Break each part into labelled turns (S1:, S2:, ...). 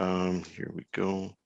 S1: Here we go.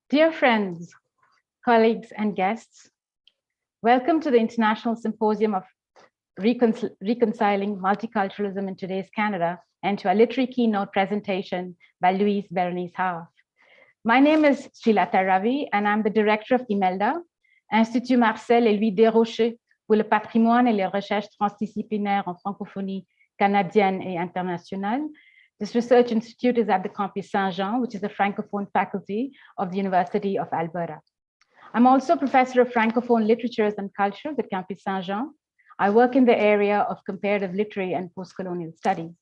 S2: Dear friends, colleagues, and guests, welcome to the International Symposium of Reconciling Multiculturalism in Today's Canada and to a literary keynote presentation by Louise Berenice Haaf. My name is Srilata Ravi and I'm the director of IMELDA, Institut Marcel et Louis Desrochers pour le patrimoine et les recherches transdisciplinaires en francophonie canadienne et internationale. This research institute is at the Campus Saint-Jean, which is a Francophone faculty of the University of Alberta. I'm also professor of Francophone literatures and cultures at Campus Saint-Jean. I work in the area of comparative literary and post-colonial studies.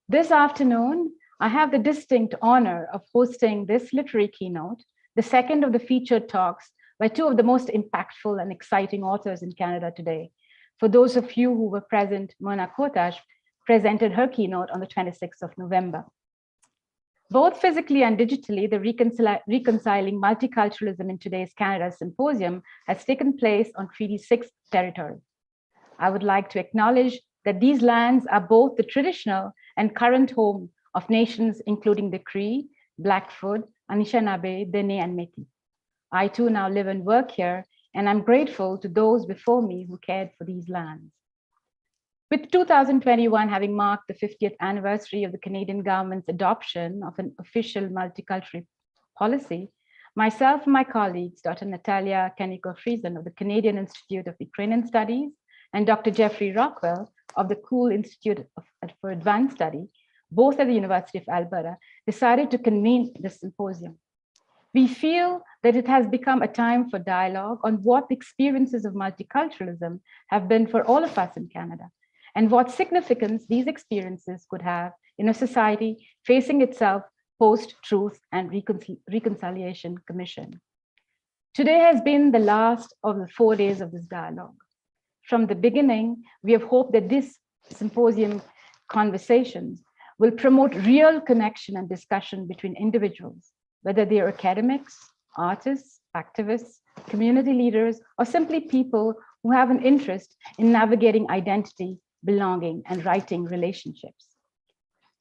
S2: This afternoon, I have the distinct honor of hosting this literary keynote, the second of the featured talks by two of the most impactful and exciting authors in Canada today. For those of you who were present, Mona Kotash presented her keynote on the 26th of November. Both physically and digitally, the Reconciling Multiculturalism in Today's Canada Symposium has taken place on Treaty 6 territory. I would like to acknowledge that these lands are both the traditional and current home of nations including the Cree, Blackfoot, Anishinaabe, Dene, and Métis. I too now live and work here, and I'm grateful to those before me who cared for these lands. With 2021 having marked the 50th anniversary of the Canadian government's adoption of an official multicultural policy, myself and my colleagues, Dr. Natalia Kaniko-Friesen of the Canadian Institute of Ukrainian Studies and Dr. Jeffrey Rockwell of the Cool Institute for Advanced Study, both at the University of Alberta, decided to convene this symposium. We feel that it has become a time for dialogue on what the experiences of multiculturalism have been for all of us in Canada, and what significance these experiences could have in a society facing itself post-Truth and Reconciliation Commission. Today has been the last of the 4 days of this dialogue. From the beginning, we have hoped that this symposium conversations will promote real connection and discussion between individuals, whether they are academics, artists, activists, community leaders, or simply people who have an interest in navigating identity belonging, and writing relationships.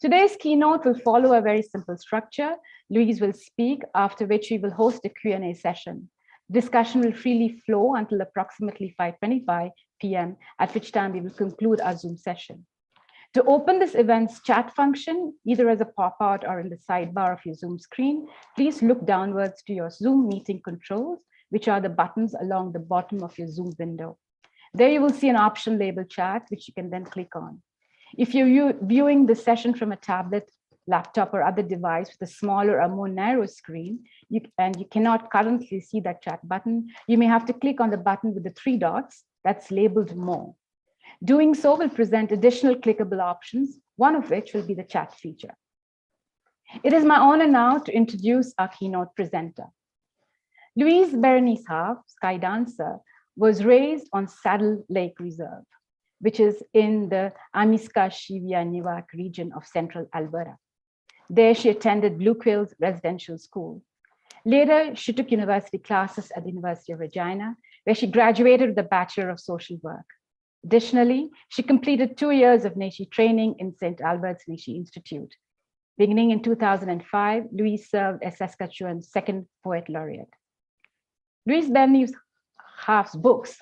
S2: Today's keynote will follow a very simple structure. Louise will speak, after which we will host a Q&A session. Discussion will freely flow until approximately 5:25 p.m., at which time we will conclude our Zoom session. To open this event's chat function, either as a pop-out or in the sidebar of your Zoom screen, please look downwards to your Zoom meeting controls, which are the buttons along the bottom of your Zoom window. There you will see an option labeled chat, which you can then click on. If you're viewing the session from a tablet, laptop, or other device with a smaller or more narrow screen, and you cannot currently see that chat button, you may have to click on the button with the 3 dots that's labeled More. Doing so will present additional clickable options, one of which will be the chat feature. It is my honor now to introduce our keynote presenter. Louise Berenice Haaf, Skydancer, was raised on Saddle Lake Reserve, which is in the Amiska-Shivia-Nivak region of central Alberta. There she attended Blue Quills Residential School. Later, she took university classes at the University of Regina, where she graduated with a Bachelor of Social Work. Additionally, she completed 2 years of Nashi training in St. Albert's Nashi Institute. Beginning in 2005, Louise served as Saskatchewan's 2nd Poet Laureate. Louise Berenice Haaf's books,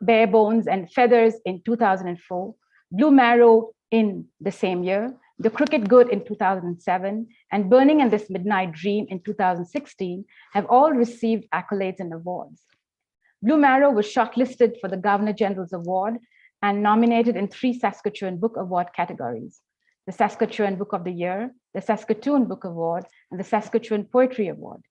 S2: Bare Bones and Feathers in 2004, Blue Marrow in the same year, The Crooked Good in 2007, and Burning in This Midnight Dream in 2016 have all received accolades and awards. Blue Marrow was shortlisted for the Governor General's Award and nominated in 3 Saskatchewan Book Award categories: the Saskatchewan Book of the Year, the Saskatoon Book Award, and the Saskatchewan Poetry Award.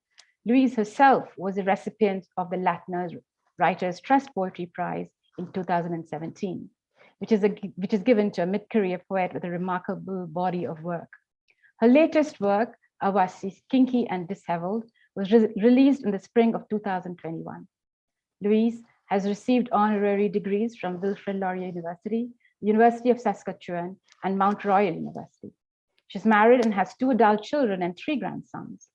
S2: Louise herself was a recipient of the Latner's Writers Trust Poetry Prize in 2017, which is given to a mid-career poet with a remarkable body of work. Her latest work, Avasis, Kinky and Disheveled, was released in the spring of 2021. Louise has received honorary degrees from Wilfrid Laurier University, University of Saskatchewan, and Mount Royal University. She's married and has 2 adult children and 3 grandsons.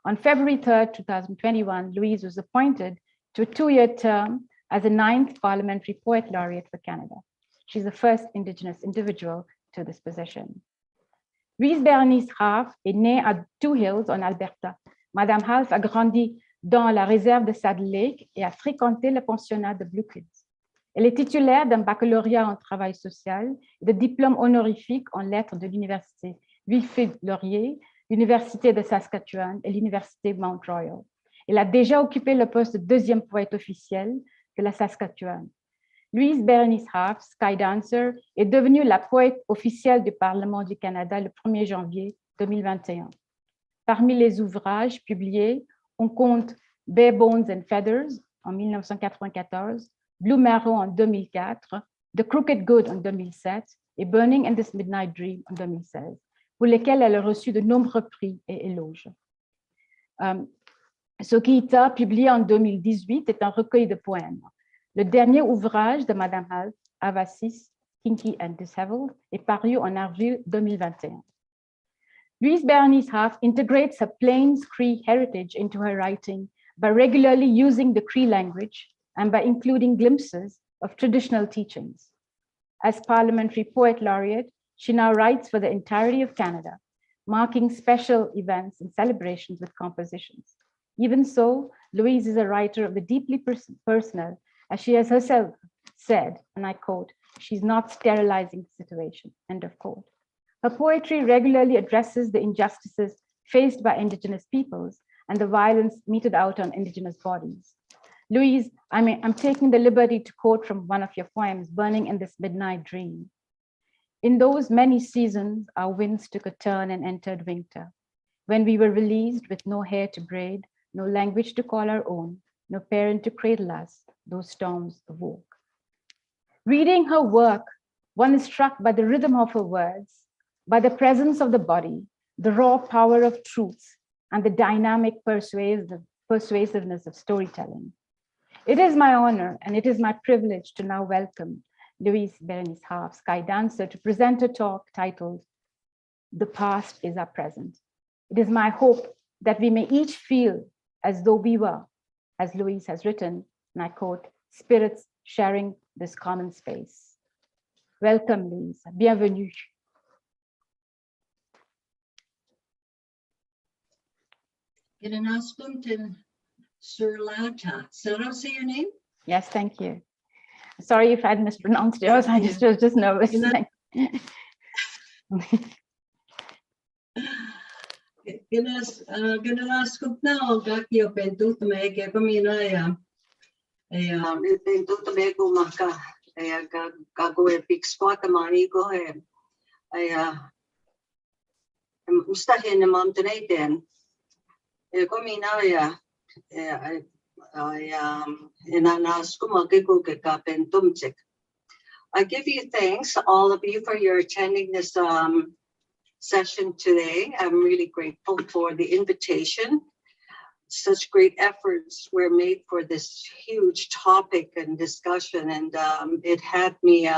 S2: On February 3rd, 2021, Louise was appointed to a 2-year term as the 9th Parliamentary Poet Laureate for Canada. She's the first Indigenous individual to this position. Louise Berenice Haaf est née à Two Hills, en Alberta. Madame Haaf a grandi dans la réserve de Saddle Lake et a fréquenté le pensionnat de Blue Quills. Elle est titulaire d'un baccalauréat en travail social et de diplôme honorifique en lettres de l'Université Wilfrid Laurier, l'Université de Saskatchewan et l'Université Mount Royal. Elle a déjà occupé le poste de 2e poète officiel de la Saskatchewan. Louise Berenice Haaf, Skydancer, est devenue la poète officielle du Parlement du Canada le 1er janvier 2021. Parmi les ouvrages publiés, on compte Bare Bones and Feathers en 1994, Blue Marrow en 2004, The Crooked Good en 2007 et Burning in This Midnight Dream en 2016, pour lesquels elle a reçu de nombreux prix et éloges. Sokita, publié en 2018, est un recueil de poèmes. Le dernier ouvrage de Madame Haaf, Avasis, Kinky and Disheveled, est paru en avril 2021. Louise Berenice Haaf integrates her Plains Cree heritage into her writing by regularly using the Cree language and by including glimpses of traditional teachings. As Parliamentary Poet Laureate, she now writes for the entirety of Canada, marking special events and celebrations with compositions. Even so, Louise is a writer of the deeply personal, as she has herself said, and I quote, "She's not sterilizing the situation," end of quote. Her poetry regularly addresses the injustices faced by Indigenous peoples and the violence meted out on Indigenous bodies. Louise, I'm taking the liberty to quote from one of your poems, Burning in This Midnight Dream. In those many seasons, our winds took a turn and entered winter. When we were released with no hair to braid, no language to call our own, no parent to cradle us, those storms awoke. Reading her work, one is struck by the rhythm of her words, by the presence of the body, the raw power of truth, and the dynamic persuasiveness of storytelling. It is my honor and it is my privilege to now welcome Louise Berenice Haaf, Skydancer, to present a talk titled, "The Past is Our Present." It is my hope that we may each feel as though we were, as Louise has written, and I quote, "spirits sharing this common space. Welcome, Louise. Bienvenue.
S1: Ginanaskuntin Surlata. Did I say your name?
S2: Yes, thank you. Sorry if I'd mispronounced yours. I was just nervous.
S1: Ginanaskutna gaki o pentut meke komina ya. Pentut meko maka. Gago e big squat mani ko he. Mustahin na mamtanaiten. Komina ya. I give you thanks, all of you, for your attending this session today. I'm really grateful for the invitation. Such great efforts were made for this huge topic and discussion, and it had me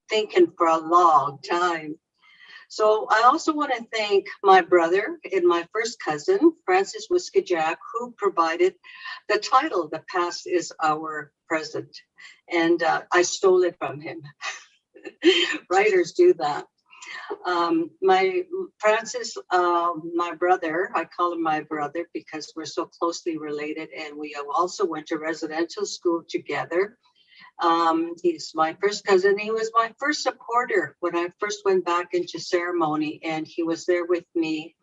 S1: thinking for a long time. So I also want to thank my brother and my first cousin, Francis Whiskey Jack, who provided the title, The Past is Our Present. And I stole it from him. Writers do that. My brother, I call him my brother because we're so closely related, and we also went to residential school together. He's my first cousin. He was my first supporter when I first went back into ceremony, and he was there with me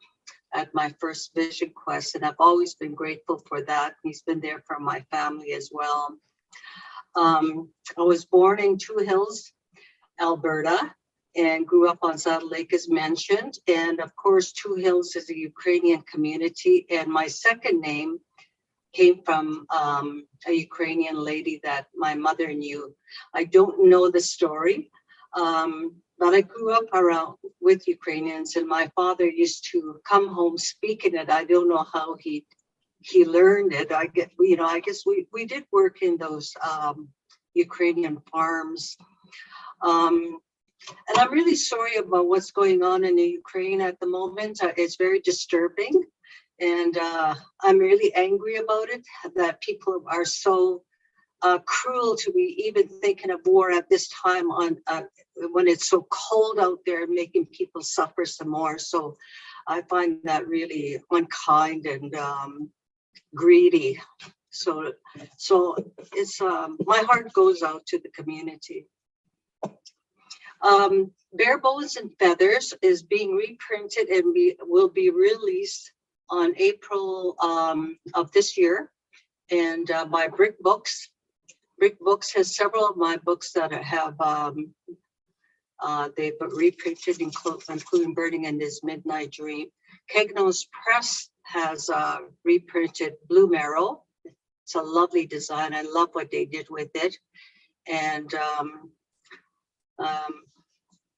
S1: at my first vision quest, and I've always been grateful for that. He's been there for my family as well. I was born in Two Hills, Alberta, and grew up on Saddle Lake, as mentioned. And of course, Two Hills is a Ukrainian community, and my second name came from a Ukrainian lady that my mother knew. I don't know the story, but I grew up around with Ukrainians, and my father used to come home speaking it. I don't know how he learned it. I guess we did work in those Ukrainian farms. And I'm really sorry about what's going on in the Ukraine at the moment. It's very disturbing. And I'm really angry about it, that people are so cruel to be even thinking of war at this time when it's so cold out there, making people suffer some more. So I find that really unkind and greedy. So it's my heart goes out to the community. Bare Bones and Feathers is being reprinted and will be released on April of this year, and by Brick Books. Brick Books has several of my books that have they've reprinted, including Burning in This Midnight Dream. Keynote Press has reprinted Blue Marrow. It's a lovely design. I love what they did with it. And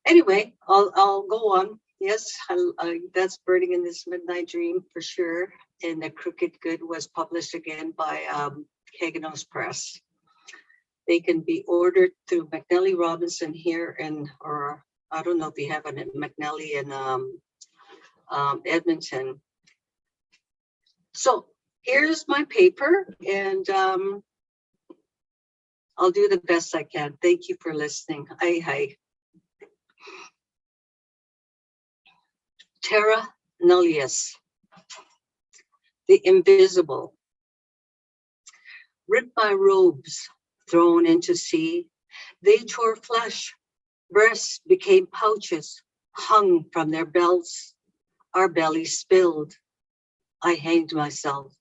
S1: anyway, I'll go on. Yes, that's Burning in This Midnight Dream for sure. And The Crooked Good was published again by Keynote Press. They can be ordered through McNally Robinson here, or I don't know if you have it at McNally in Edmonton. So here's my paper, and I'll do the best I can. Thank you for listening. Hi. Terra Nullius, the invisible. Ripped my robes, thrown into sea, they tore flesh, breasts became pouches, hung from their belts, our bellies spilled. I hanged myself.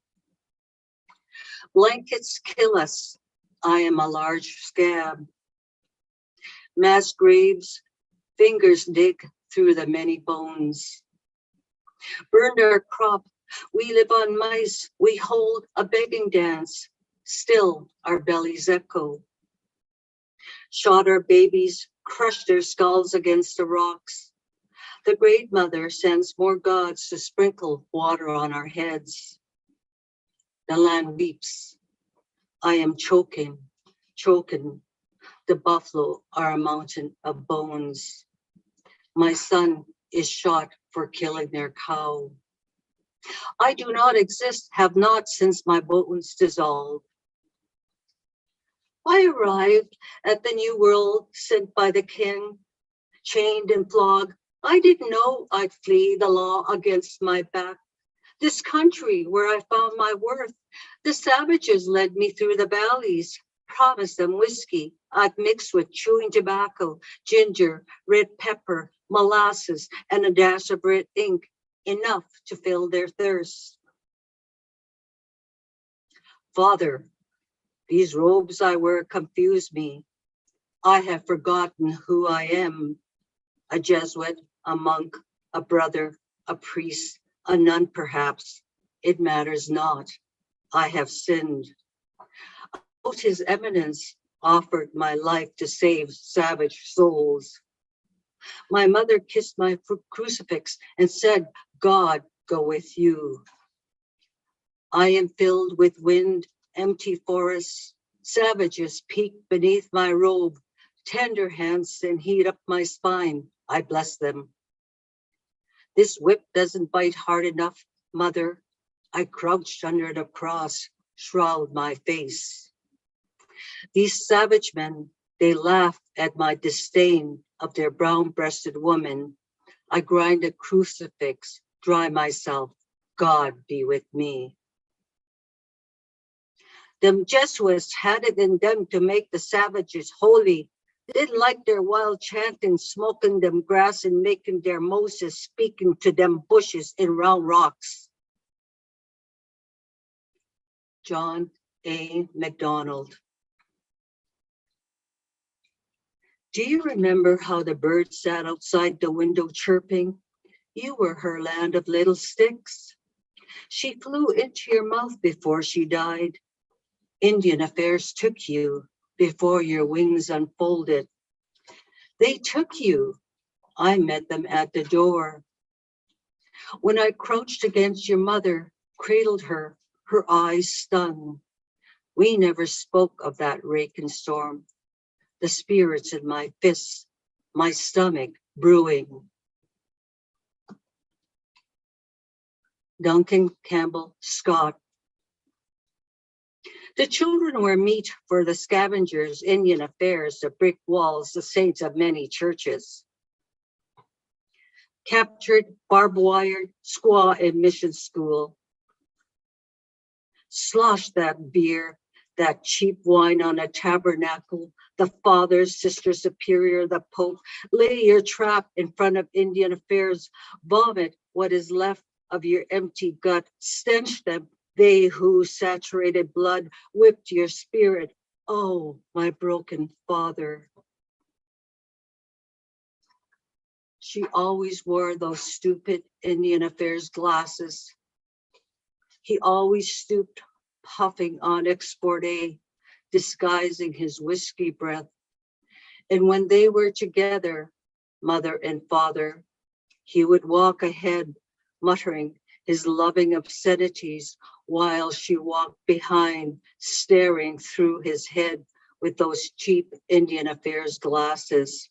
S1: Blankets kill us, I am a large scab. Mass graves, fingers dig through the many bones. Burned our crop, we live on mice, we hold a begging dance, still our bellies echo. Shot our babies, crushed their skulls against the rocks. The Great Mother sends more gods to sprinkle water on our heads. The land weeps. I am choking. The buffalo are a mountain of bones. My son is shot for killing their cow. I do not exist, have not since my bones dissolved. I arrived at the new world sent by the king, chained and flogged. I didn't know I'd flee the law against my back. This country where I found my worth, the savages led me through the valleys, promised them whiskey I'd mixed with chewing tobacco, ginger, red pepper, molasses, and a dash of red ink, enough to fill their thirst. Father, these robes I wear confuse me. I have forgotten who I am. A Jesuit, a monk, a brother, a priest, a nun perhaps. It matters not. I have sinned. Out his eminence offered my life to save savage souls. My mother kissed my crucifix and said, God go with you. I am filled with wind, empty forests. Savages peek beneath my robe. Tender hands send heat up my spine. I bless them. This whip doesn't bite hard enough, Mother. I crouched under the cross, shroud my face. These savage men, they laugh at my disdain of their brown-breasted woman. I grind a crucifix, dry myself. God be with me. Them Jesuits had it in them to make the savages holy. Didn't like their wild chanting, smoking them grass and making their Moses speaking to them bushes in round rocks. John A. MacDonald. Do you remember how the bird sat outside the window chirping? You were her land of little sticks. She flew into your mouth before she died. Indian affairs took you before your wings unfolded. They took you. I met them at the door. When I crouched against your mother, cradled her, her eyes stung. We never spoke of that rake and storm. The spirits in my fists, my stomach brewing. Duncan Campbell Scott. The children were meat for the scavengers, Indian affairs, the brick walls, the saints of many churches. Captured, barbed wired, squaw in mission school. Slosh that beer, that cheap wine on a tabernacle, the Father, Sister Superior, the Pope. Lay your trap in front of Indian affairs. Vomit what is left of your empty gut. Stench them. They who saturated blood whipped your spirit. Oh, my broken father. She always wore those stupid Indian affairs glasses. He always stooped, puffing on export A, disguising his whiskey breath. And when they were together, mother and father, he would walk ahead, muttering his loving obscenities while she walked behind, staring through his head with those cheap Indian affairs glasses.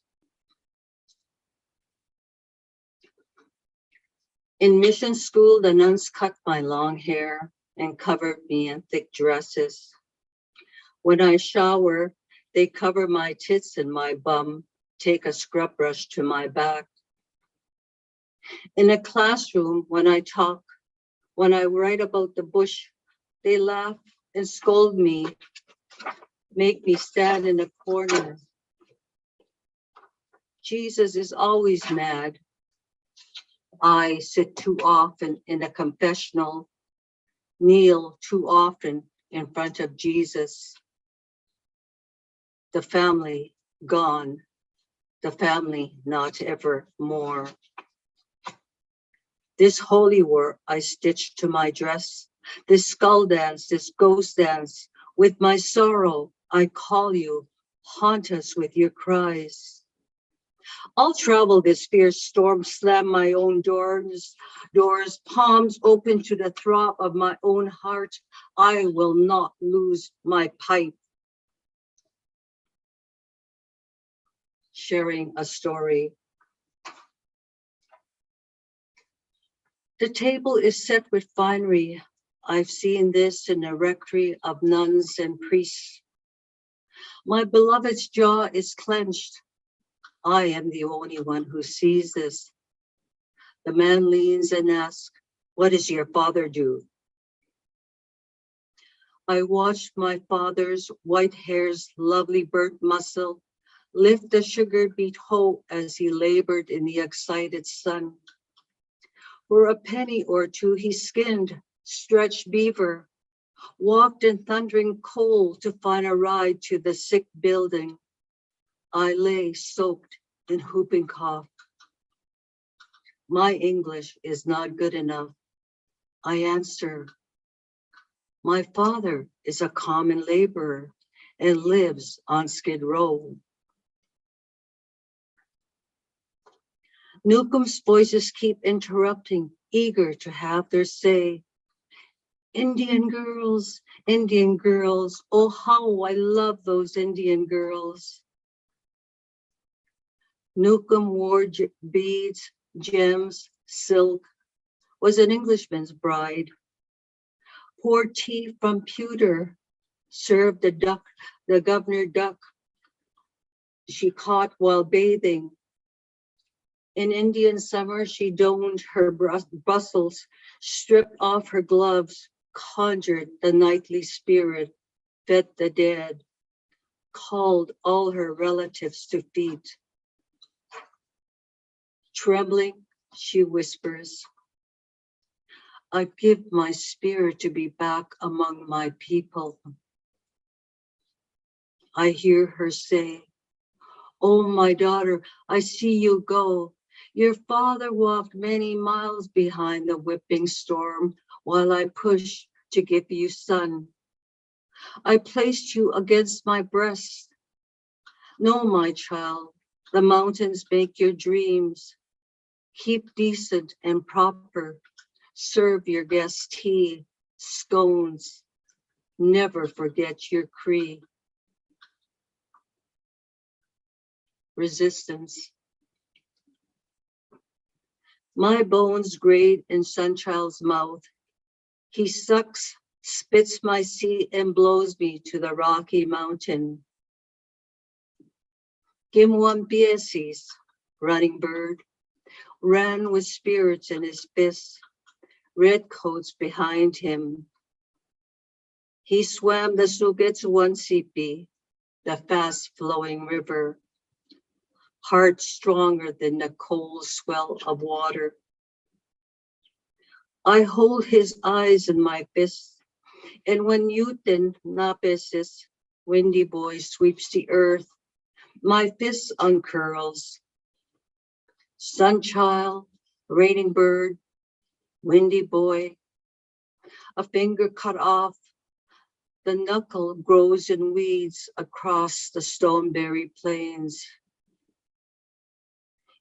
S1: In mission school, the nuns cut my long hair and covered me in thick dresses. When I shower, they cover my tits and my bum, take a scrub brush to my back. In a classroom, when I talk, when I write about the bush, they laugh and scold me, make me stand in a corner. Jesus is always mad. I sit too often in a confessional, kneel too often in front of Jesus. The family gone, the family not ever more. This holy war I stitched to my dress, this skull dance, this ghost dance, with my sorrow I call you, haunt us with your cries. I'll travel this fierce storm, slam my own doors, palms open to the throb of my own heart. I will not lose my pipe. Sharing a story. The table is set with finery. I've seen this in a rectory of nuns and priests. My beloved's jaw is clenched. I am the only one who sees this. The man leans and asks, "What does your father do?" I watched my father's white hair's lovely burnt muscle lift the sugar beet hoe as he labored in the excited sun. For a penny or two he skinned stretched beaver, walked in thundering cold to find a ride to the sick building. I lay soaked in whooping cough. My English is not good enough. I answer, my father is a common laborer and lives on Skid Row. Newcomb's voices keep interrupting, eager to have their say. Indian girls, oh how I love those Indian girls. Newcomb wore beads, gems, silk, was an Englishman's bride. Poured tea from pewter, served the governor duck she caught while bathing. In Indian summer, she donned her bustles, stripped off her gloves, conjured the nightly spirit, fed the dead, called all her relatives to feet. Trembling, she whispers, I give my spirit to be back among my people. I hear her say, oh, my daughter, I see you go. Your father walked many miles behind the whipping storm while I pushed to give you sun. I placed you against my breast. No, my child, the mountains make your dreams. Keep decent and proper. Serve your guests tea, scones. Never forget your Cree. Resistance. My bones grate in Sunchild's mouth. He sucks, spits my seed, and blows me to the Rocky Mountain. Gimwambiasis, running bird, ran with spirits in his fists, redcoats behind him. He swam the Sugetsuwansipi, the fast-flowing river, heart stronger than the cold swell of water. I hold his eyes in my fists, and when Newton Napesis, windy boy, sweeps the earth, my fist uncurls. Sunchild, raining bird, windy boy, a finger cut off, the knuckle grows in weeds across the Stoneberry Plains.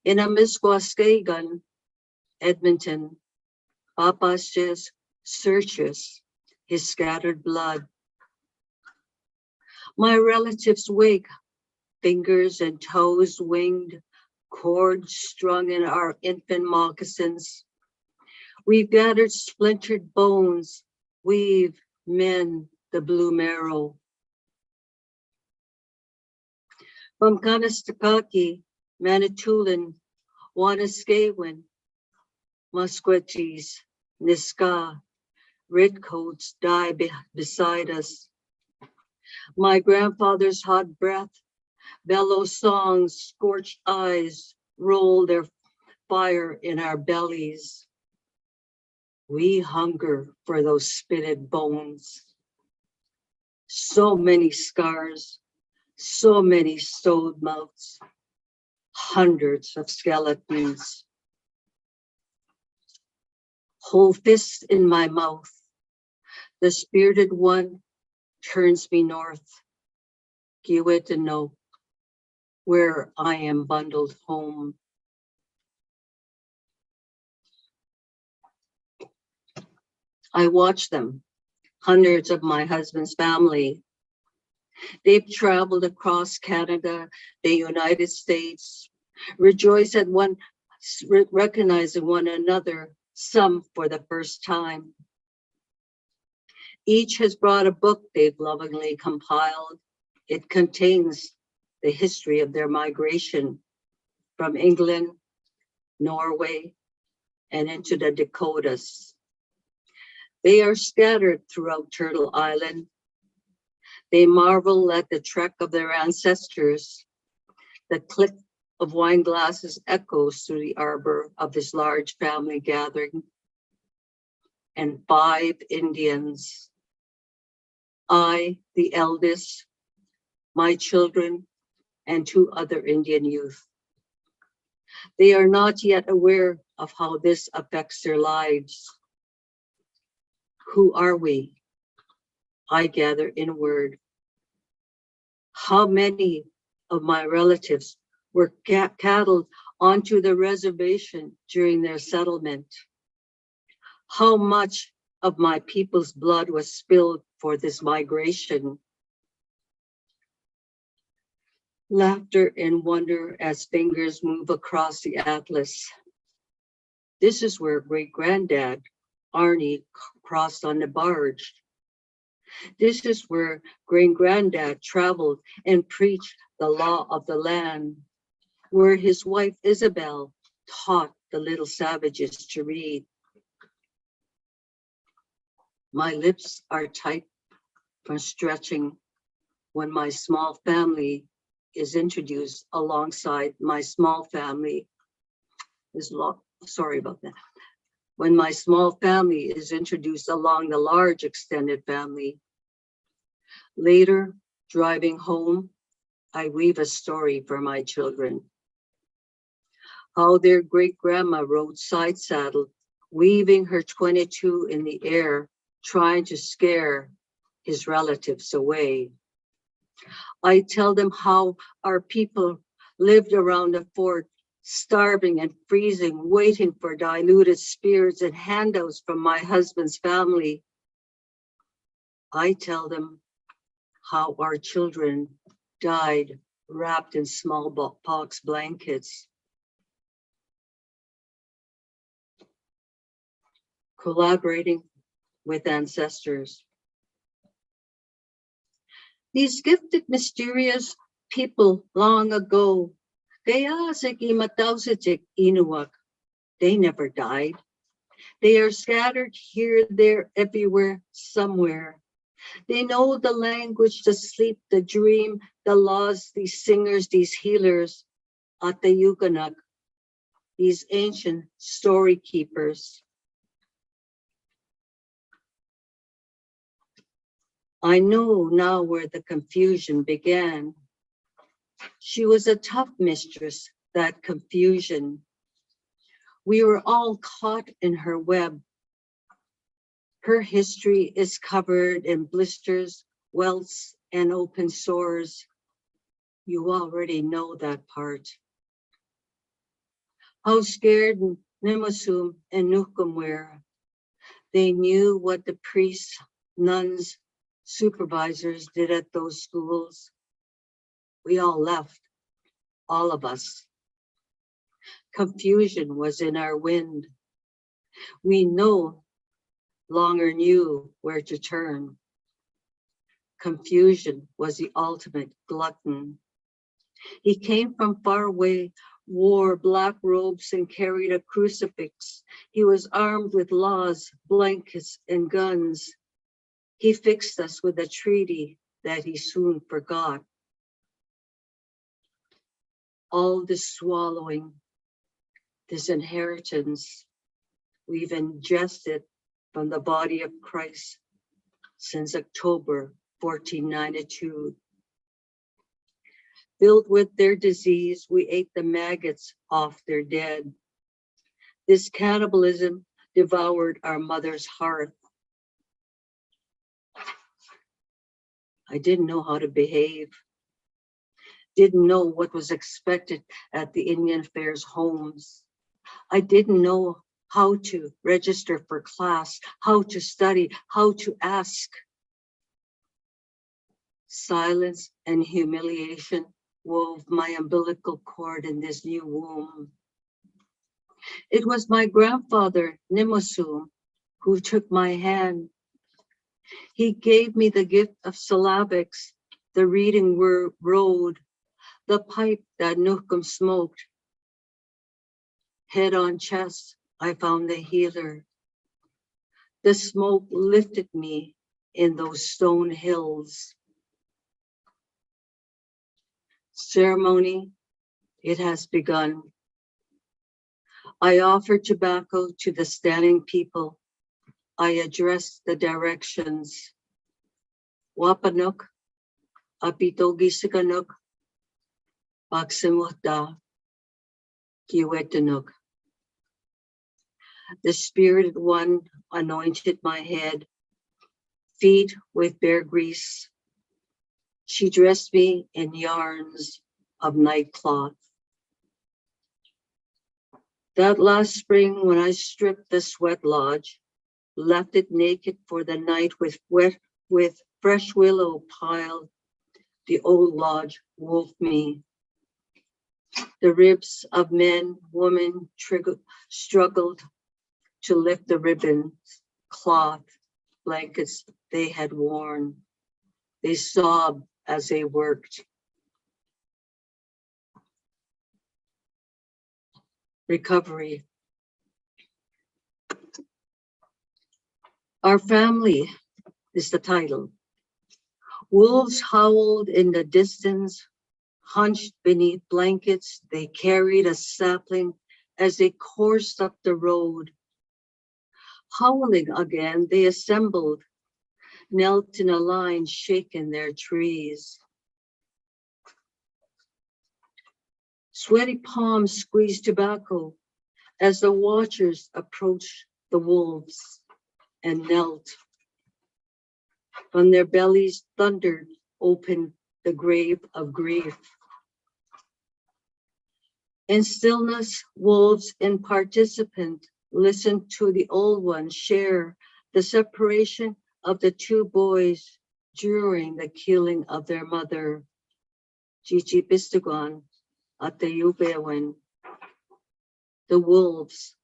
S1: In a Misquaskegon, Edmonton, Papa's just searches his scattered blood. My relatives wake, fingers and toes winged, cords strung in our infant moccasins. We've gathered splintered bones, we've men the blue marrow. From Kanestakaki, Manitoulin, Wanaskewin, Musquetees, Niska, redcoats die beside us. My grandfather's hot breath, bellow songs, scorched eyes, roll their fire in our bellies. We hunger for those spitted bones. So many scars, so many stowed mouths, hundreds of skeletons. Whole fist in my mouth, the spirited one turns me north, Kiwetano, where I am bundled home. I watch them, hundreds of my husband's family. They've traveled across Canada, the United States, rejoice at recognizing one another, some for the first time. Each has brought a book they've lovingly compiled, It contains the history of their migration from England, Norway, and into the Dakotas. They are scattered throughout Turtle Island. They marvel at the trek of their ancestors. The click of wine glasses echoes through the arbor of this large family gathering. And 5 Indians. I, the eldest, my children, and 2 other Indian youth. They are not yet aware of how this affects their lives. Who are we? I gather inward. How many of my relatives were cattled onto the reservation during their settlement? How much of my people's blood was spilled for this migration? Laughter and wonder as fingers move across the atlas. This is where great-granddad Arnie crossed on the barge. This is where great-granddad traveled and preached the law of the land, where his wife Isabel taught the little savages to read. My lips are tight from stretching when my small family is introduced alongside my small family sorry about that. When my small family is introduced along the large extended family. Later, driving home, I weave a story for my children. How their great-grandma rode side saddle, weaving her 22 in the air, trying to scare his relatives away. I tell them how our people lived around the fort, starving and freezing, waiting for diluted spirits and handouts from my husband's family. I tell them how our children died wrapped in smallpox blankets. Collaborating with ancestors. These gifted, mysterious people long ago, they never died. They are scattered here, there, everywhere, somewhere. They know the language, the sleep, the dream, the laws, these singers, these healers, Atayuganak, these ancient story keepers. I know now where the confusion began. She was a tough mistress, that confusion. We were all caught in her web. Her history is covered in blisters, welts, and open sores. You already know that part. How scared Nimusum and Nukum were. They knew what the priests, nuns, supervisors did at those schools. We all left, all of us. Confusion was in our wind. We no longer knew where to turn. Confusion was the ultimate glutton. He came from far away, wore black robes and carried a crucifix. He was armed with laws, blankets, and guns. He fixed us with a treaty that he soon forgot. All this swallowing, this inheritance, we've ingested from the body of Christ since October 1492. Filled with their disease, we ate the maggots off their dead. This cannibalism devoured our mother's hearth. I didn't know how to behave. Didn't know what was expected at the Indian Affairs homes. I didn't know how to register for class, how to study, how to ask. Silence and humiliation wove my umbilical cord in this new womb. It was my grandfather, Nimusum, who took my hand. He gave me the gift of syllabics, the reading road, the pipe that Nukum smoked. Head on chest, I found the healer. The smoke lifted me in those stone hills. Ceremony, it has begun. I offer tobacco to the standing people. I address the directions. Wapanuk, apitogi sikanuk, baksimukda, kiwetanuk. The Spirited One anointed my head, feet with bear grease. She dressed me in yarns of night cloth. That last spring when I stripped the sweat lodge, left it naked for the night with fresh willow piled, the old lodge wolfed me. The ribs of men, women struggled to lift the ribbons, cloth, blankets they had worn. They sobbed as they worked. Recovery. Our family is the title. Wolves howled in the distance, hunched beneath blankets. They carried a sapling as they coursed up the road. Howling again, they assembled, knelt in a line, shaking their trees. Sweaty palms squeezed tobacco as the watchers approached the wolves and knelt. From their bellies thundered open the grave of grief. In stillness, wolves in participant listened to the old one share the separation of the two boys during the killing of their mother, Chichi Pistagon, Atayubewen, the wolves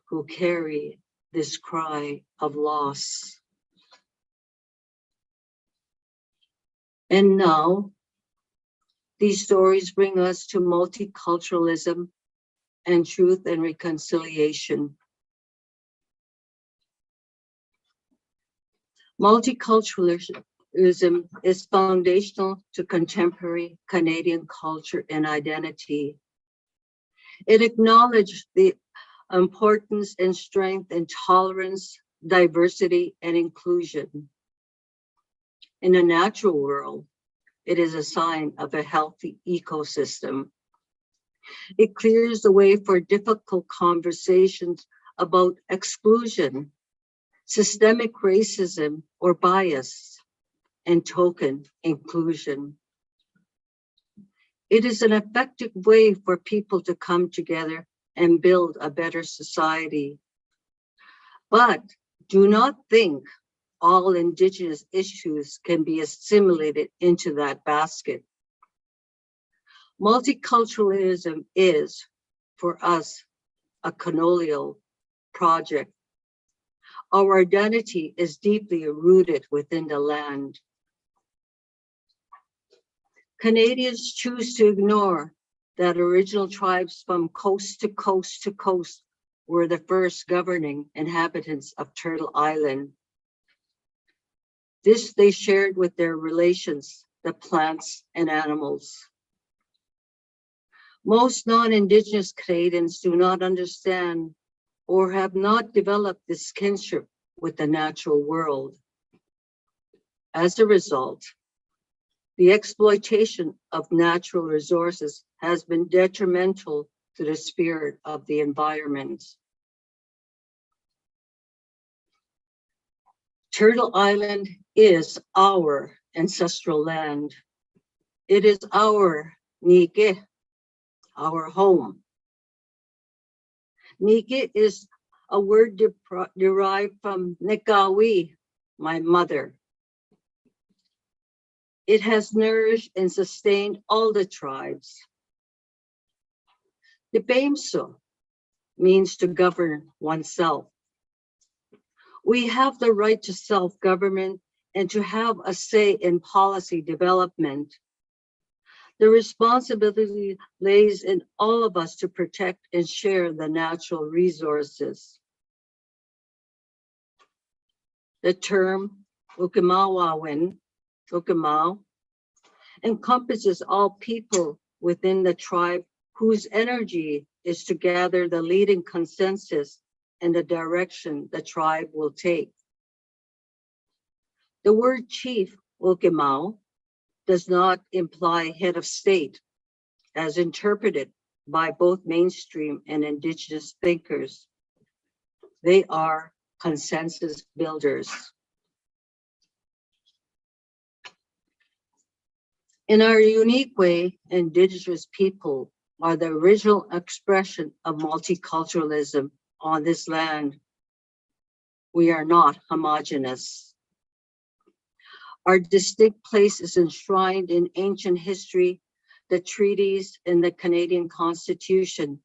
S1: who carry this cry of loss. And now, these stories bring us to multiculturalism and truth and reconciliation. Multiculturalism is foundational to contemporary Canadian culture and identity. It acknowledged the importance and strength in tolerance, diversity, and inclusion. In the natural world, it is a sign of a healthy ecosystem. It clears the way for difficult conversations about exclusion, systemic racism or bias, and token inclusion. It is an effective way for people to come together and build a better society. But do not think all Indigenous issues can be assimilated into that basket. Multiculturalism is, for us, a colonial project. Our identity is deeply rooted within the land. Canadians choose to ignore that original tribes from coast to coast to coast were the first governing inhabitants of Turtle Island. This they shared with their relations, the plants and animals. Most non-Indigenous Canadians do not understand or have not developed this kinship with the natural world. As a result, the exploitation of natural resources has been detrimental to the spirit of the environment. Turtle Island is our ancestral land. It is our Nike, our home. Niki is a word derived from Nikawi, my mother. It has nourished and sustained all the tribes. The Bamso means to govern oneself. We have the right to self-government and to have a say in policy development. The responsibility lays in all of us to protect and share the natural resources. The term Ukimawawin, Ukimau, encompasses all people within the tribe whose energy is to gather the leading consensus and the direction the tribe will take. The word chief, Ukimau, does not imply head of state, as interpreted by both mainstream and Indigenous thinkers. They are consensus builders. In our unique way, Indigenous people are the original expression of multiculturalism on this land. We are not homogeneous. Our distinct place is enshrined in ancient history, the treaties, and the Canadian Constitution.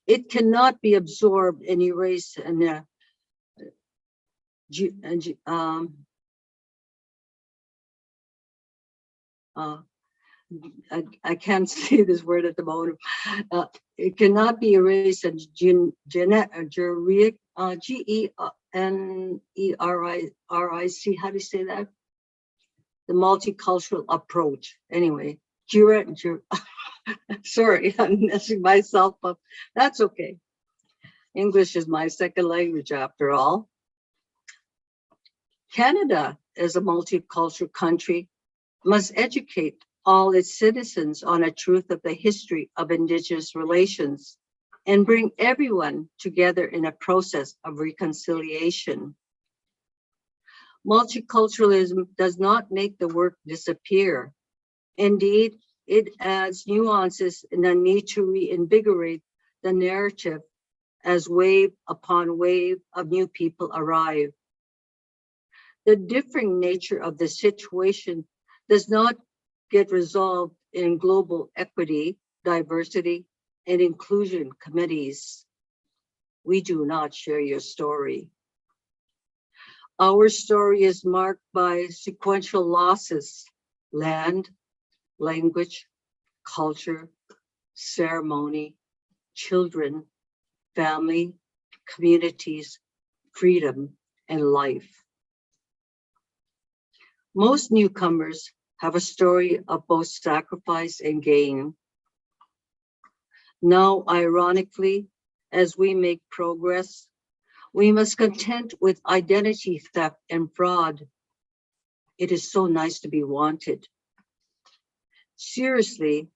S1: It cannot be absorbed and erased in a I can't say this word at the moment. It cannot be erased in G-E-N-E-R-I-C. How do you say that? The multicultural approach. Anyway, sorry, I'm messing myself up. That's okay. English is my second language after all. Canada, as a multicultural country, must educate all its citizens on a truth of the history of Indigenous relations and bring everyone together in a process of reconciliation. Multiculturalism does not make the work disappear. Indeed, it adds nuances and a need to reinvigorate the narrative as wave upon wave of new people arrive. The differing nature of the situation does not get resolved in global equity, diversity, and inclusion committees. We do not share your story. Our story is marked by sequential losses: land, language, culture, ceremony, children, family, communities, freedom, and life. Most newcomers have a story of both sacrifice and gain. Now, ironically, as we make progress, we must contend with identity theft and fraud. It is so nice to be wanted. Seriously,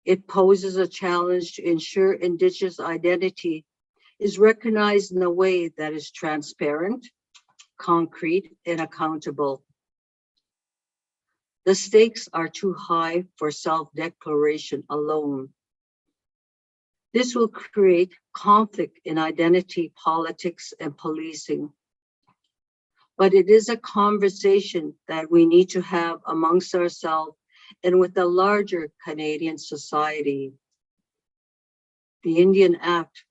S1: it poses a challenge to ensure Indigenous identity is recognized in a way that is transparent, concrete, and accountable. The stakes are too high for self-declaration alone. This will create conflict in identity politics and policing. But it is a conversation that we need to have amongst ourselves and with the larger Canadian society. The Indian Act,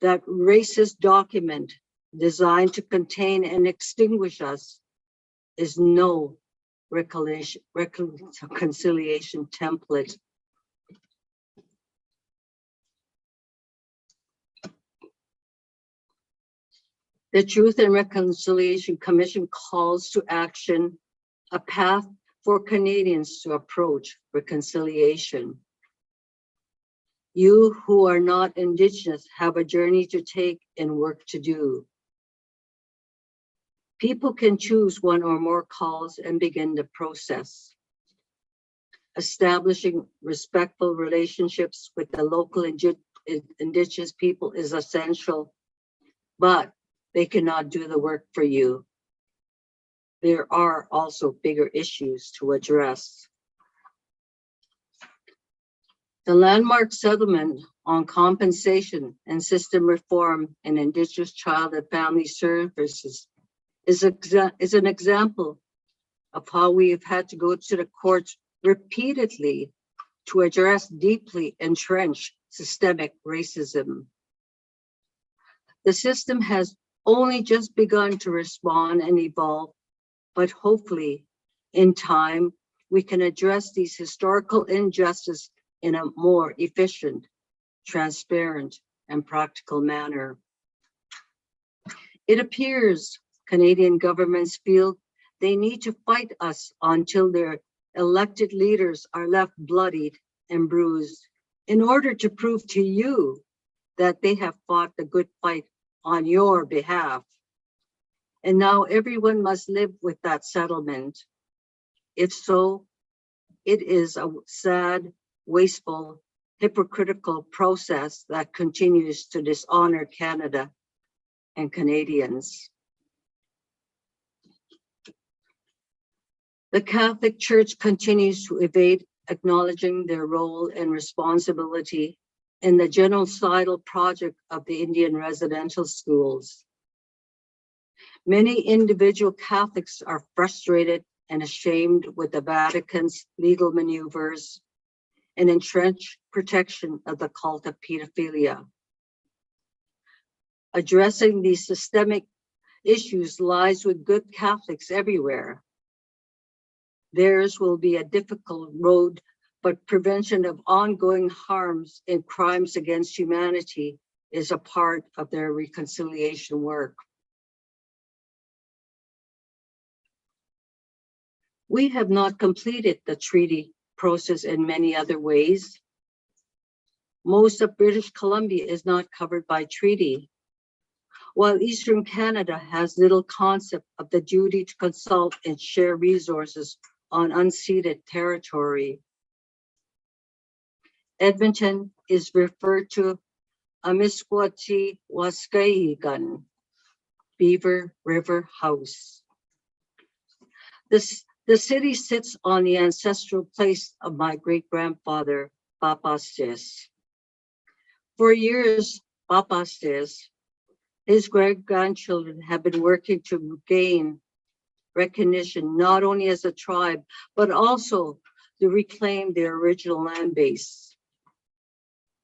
S1: that racist document designed to contain and extinguish us, is no reconciliation template. The Truth and Reconciliation Commission calls to action a path for Canadians to approach reconciliation. You who are not Indigenous have a journey to take and work to do. People can choose one or more calls and begin the process. Establishing respectful relationships with the local Indigenous people is essential, but they cannot do the work for you. There are also bigger issues to address. The landmark settlement on compensation and system reform in Indigenous Child and Family Services is an example of how we have had to go to the courts repeatedly to address deeply entrenched systemic racism. The system has only just begun to respond and evolve but hopefully in time, we can address these historical injustices in a more efficient, transparent, and practical manner. It appears Canadian governments feel they need to fight us until their elected leaders are left bloodied and bruised in order to prove to you that they have fought the good fight on your behalf. And now everyone must live with that settlement. If so, it is a sad, wasteful, hypocritical process that continues to dishonor Canada and Canadians. The Catholic Church continues to evade acknowledging their role and responsibility in the genocidal project of the Indian residential schools. Many individual Catholics are frustrated and ashamed with the Vatican's legal maneuvers and entrenched protection of the cult of pedophilia. Addressing these systemic issues lies with good Catholics everywhere. Theirs will be a difficult road, but prevention of ongoing harms and crimes against humanity is a part of their reconciliation work. We have not completed the treaty process in many other ways. Most of British Columbia is not covered by treaty, while Eastern Canada has little concept of the duty to consult and share resources on unceded territory. Edmonton is referred to Amiskwati Waskahigan, Beaver River House. The city sits on the ancestral place of my great-grandfather, Papastes. For years, Papastes, his great-grandchildren have been working to gain recognition not only as a tribe, but also to reclaim their original land base.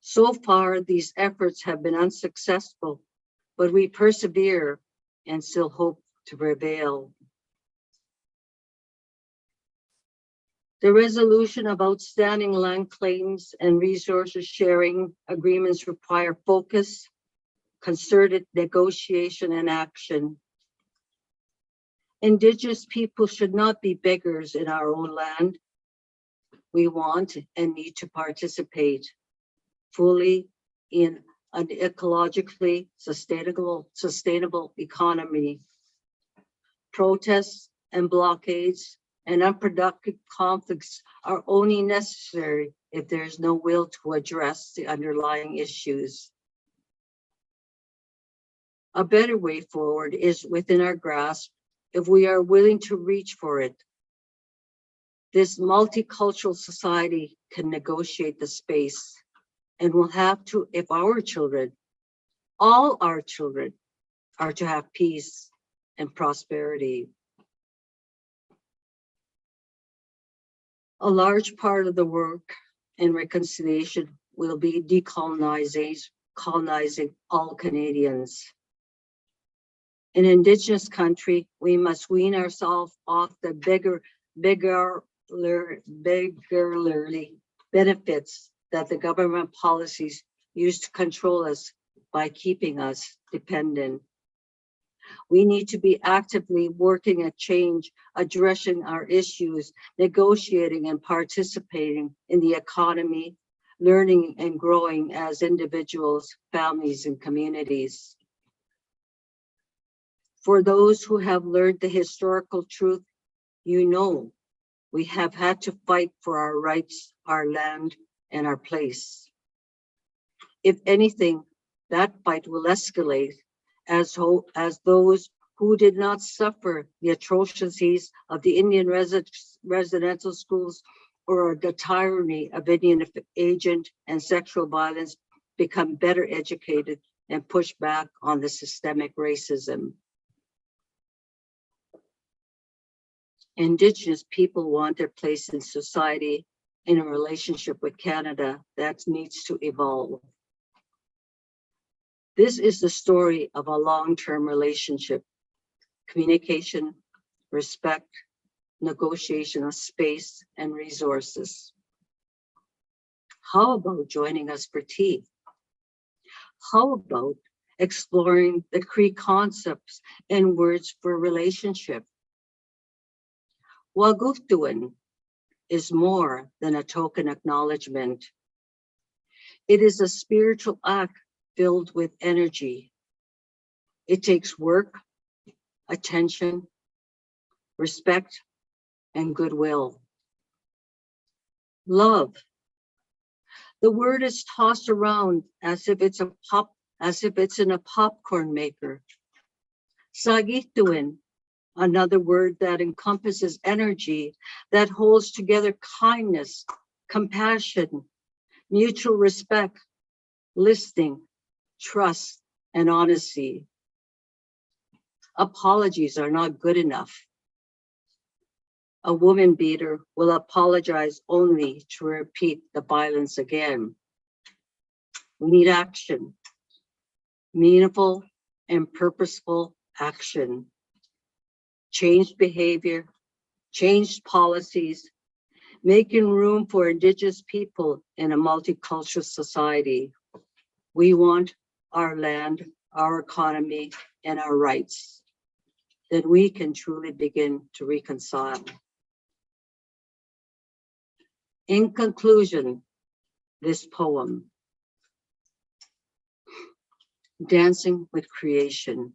S1: So far, these efforts have been unsuccessful, but we persevere and still hope to prevail. The resolution of outstanding land claims and resources sharing agreements require focus, concerted negotiation, and action. Indigenous people should not be beggars in our own land. We want and need to participate fully in an ecologically sustainable economy. Protests and blockades and unproductive conflicts are only necessary if there is no will to address the underlying issues. A better way forward is within our grasp if we are willing to reach for it. This multicultural society can negotiate the space and will have to if our children, all our children, are to have peace and prosperity. A large part of the work in reconciliation will be decolonizing all Canadians. In Indigenous country, we must wean ourselves off the beggarly benefits that the government policies use to control us by keeping us dependent. We need to be actively working at change, addressing our issues, negotiating and participating in the economy, learning and growing as individuals, families, and communities. For those who have learned the historical truth, you know we have had to fight for our rights, our land, and our place. If anything, that fight will escalate as those who did not suffer the atrocities of the Indian residential schools or the tyranny of Indian agent and sexual violence become better educated and push back on the systemic racism. Indigenous people want their place in society in a relationship with Canada that needs to evolve. This is the story of a long-term relationship, communication, respect, negotiation of space and resources. How about joining us for tea? How about exploring the Cree concepts and words for relationship? Waguftuin is more than a token acknowledgement. It is a spiritual act filled with energy. It takes work, attention, respect, and goodwill. Love. The word is tossed around as if it's in a popcorn maker. Sagituin, another word that encompasses energy, that holds together kindness, compassion, mutual respect, listening, trust, and honesty. Apologies are not good enough. A woman beater will apologize only to repeat the violence again. We need action, meaningful and purposeful action. Changed behavior, changed policies, making room for Indigenous people in a multicultural society. We want our land, our economy, and our rights. Then we can truly begin to reconcile. In conclusion, this poem, Dancing with Creation.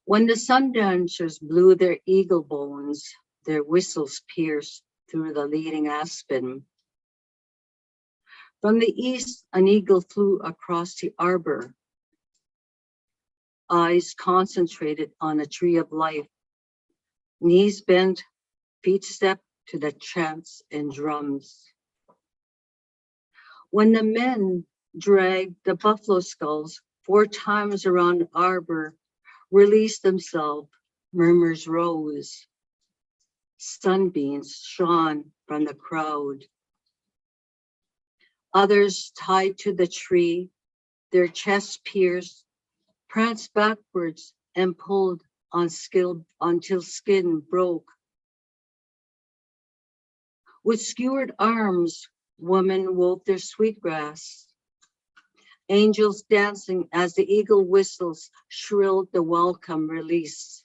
S1: When the Sundancers blew their eagle bones, their whistles pierced through the leading aspen. From the east, an eagle flew across the arbor, eyes concentrated on a tree of life, knees bent, feet step to the chants and drums. When the men dragged the buffalo skulls 4 times around the arbor, released themselves, murmurs rose. Sunbeams shone from the crowd. Others tied to the tree, their chests pierced, pranced backwards and pulled on until skin broke. With skewered arms, women wove their sweetgrass. Angels dancing as the eagle whistles shrilled the welcome release.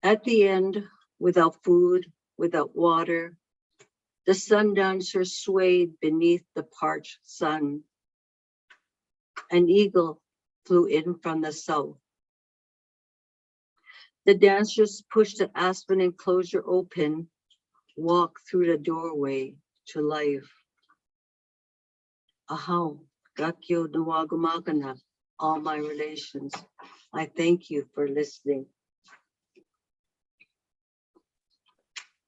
S1: At the end, without food, without water, the Sundancer swayed beneath the parched sun. An eagle flew in from the south. The dancers pushed the aspen enclosure open, walked through the doorway to life. Ahaw, gakyo nawagumakana, all my relations. I thank you for listening.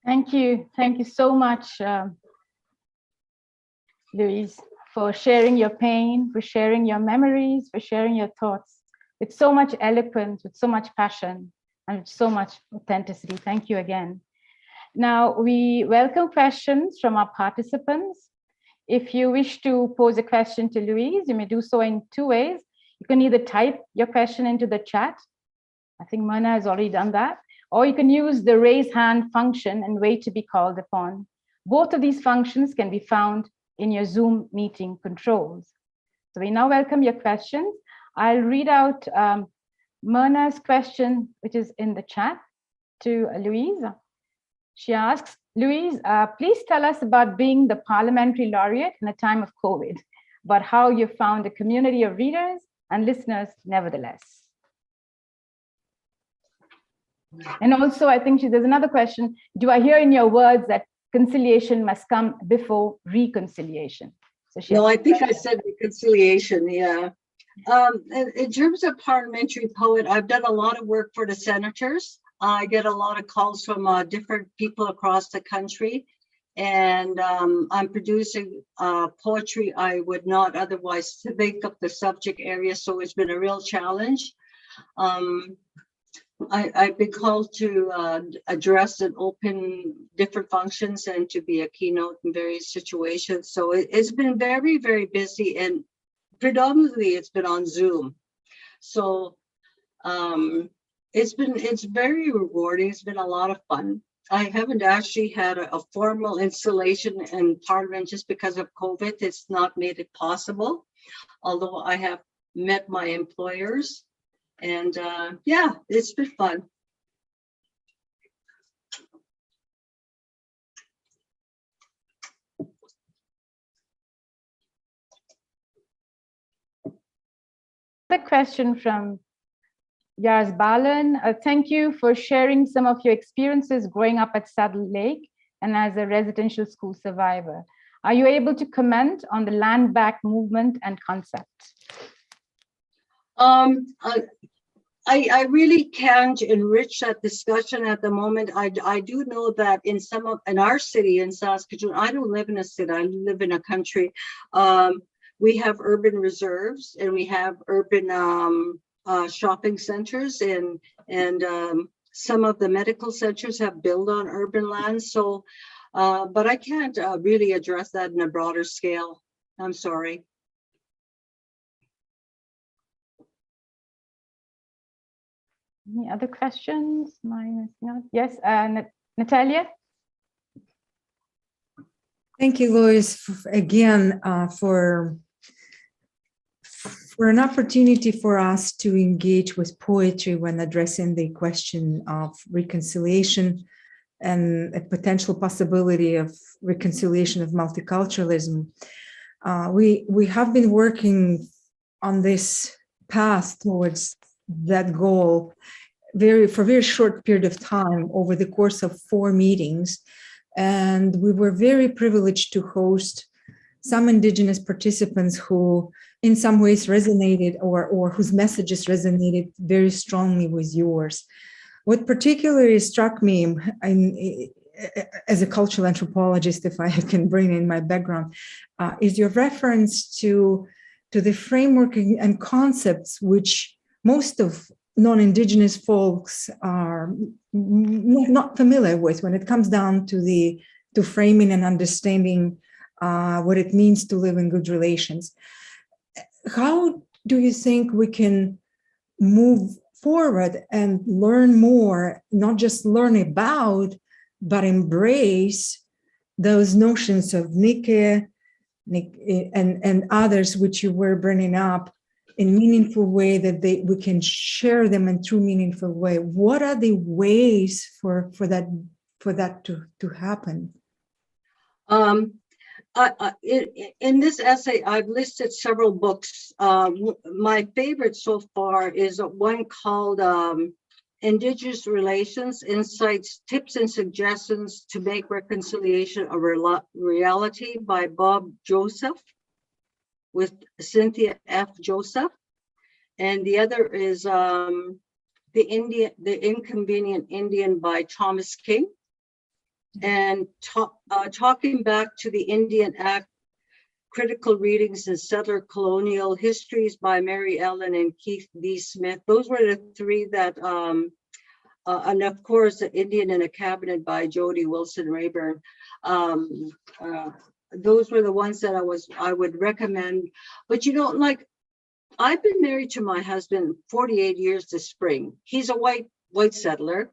S2: Thank you. Thank you so much, Louise, for sharing your pain, for sharing your memories, for sharing your thoughts with so much eloquence, with so much passion, and with so much authenticity. Thank you again. Now, we welcome questions from our participants. If you wish to pose a question to Louise, you may do so in 2 ways. You can either type your question into the chat. I think Myrna has already done that. Or you can use the raise hand function and wait to be called upon. Both of these functions can be found in your Zoom meeting controls. So we now welcome your questions. I'll read out Myrna's question, which is in the chat, to Louise. She asks, Louise, please tell us about being the Parliamentary Laureate in a time of COVID, about how you found a community of readers and listeners nevertheless. And also, I think there's another question. Do I hear in your words that conciliation must come before reconciliation? So
S1: no, I think I said reconciliation, yeah. In terms of parliamentary poet, I've done a lot of work for the senators. I get a lot of calls from different people across the country, and I'm producing poetry I would not otherwise think of the subject area, so it's been a real challenge. I've been called to address and open different functions and to be a keynote in various situations. So it's been very, very busy, and predominantly it's been on Zoom. So It's very rewarding. It's been a lot of fun. I haven't actually had a formal installation in Parliament just because of COVID. It's not made it possible, although I have met my employers, and yeah, it's been fun.
S2: The question from Yars Balan. Thank you for sharing some of your experiences growing up at Saddle Lake and as a residential school survivor. Are you able to comment on the land back movement and concept?
S1: I really can't enrich that discussion at the moment. I do know that in our city in Saskatchewan, I don't live in a city, I live in a country. We have urban reserves and we have urban shopping centers, and some of the medical centers have built on urban lands. So, but I can't really address that in a broader scale. I'm sorry.
S2: Any other questions? Mine is not. Yes, Natalia?
S3: Thank you, Lois, again, for an opportunity for us to engage with poetry when addressing the question of reconciliation and a potential possibility of reconciliation of multiculturalism. We have been working on this path towards that goal for a very short period of time over the course of 4 meetings. And we were very privileged to host some Indigenous participants who in some ways resonated or whose messages resonated very strongly with yours. What particularly struck me as a cultural anthropologist, if I can bring in my background, is your reference to the framework and concepts which most of non-Indigenous folks are not familiar with when it comes down to framing and understanding what it means to live in good relations. How do you think we can move forward and learn more, not just learn about, but embrace those notions of Nike and others which you were bringing up in meaningful way that we can share them in true meaningful way? What are the ways for that to happen?
S1: In this essay, I've listed several books. My favorite so far is one called Indigenous Relations, Insights, Tips and Suggestions to Make Reconciliation a Reality by Bob Joseph with Cynthia F. Joseph. And the other is The Inconvenient Indian by Thomas King. And talking back to the Indian Act, Critical Readings in Settler Colonial Histories by Mary Ellen and Keith D. Smith. Those were the 3 that, and of course, The Indian in a Cabinet by Jody Wilson Rayburn. Those were the ones that I would recommend. But like, I've been married to my husband 48 years this spring. He's a white settler,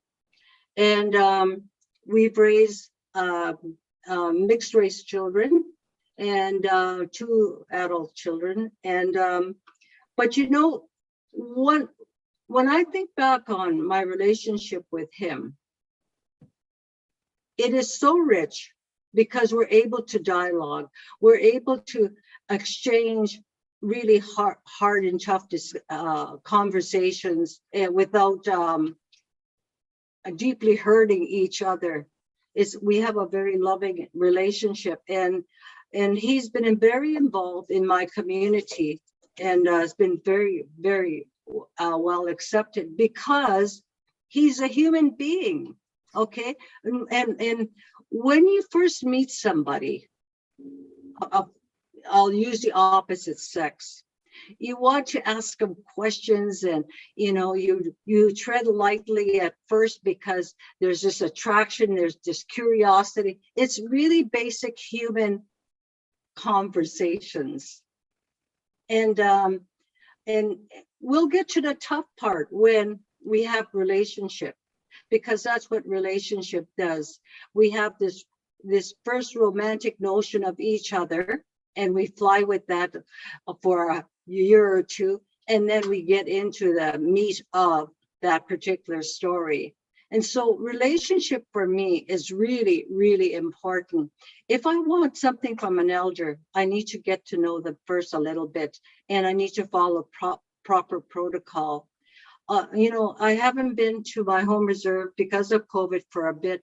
S1: and we've raised mixed race children and 2 adult children. And but when I think back on my relationship with him, it is so rich because we're able to dialogue, we're able to exchange really hard and tough conversations without deeply hurting each other. We have a very loving relationship, and he's been very involved in my community, and has been very, very well accepted because he's a human being. Okay, and when you first meet somebody, I'll use the opposite sex, you want to ask them questions, and you tread lightly at first because there's this attraction, there's this curiosity. It's really basic human conversations. And we'll get to the tough part when we have relationship, because that's what relationship does. We have this first romantic notion of each other, and we fly with that for a year or two, and then we get into the meat of that particular story. And so relationship for me is really, really important. If I want something from an elder, I need to get to know them first a little bit, and I need to follow proper protocol. I haven't been to my home reserve because of COVID for a bit,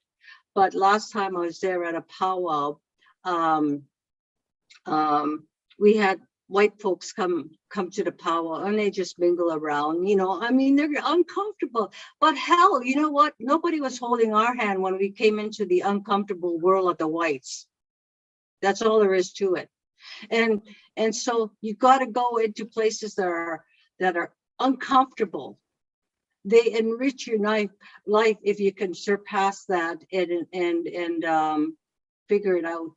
S1: but last time I was there at a powwow, we had white folks come to the powwow, and they just mingle around. I mean, they're uncomfortable, but hell, you know what? Nobody was holding our hand when we came into the uncomfortable world of the whites. That's all there is to it. And so you got to go into places that are uncomfortable. They enrich your life if you can surpass that and figure it out.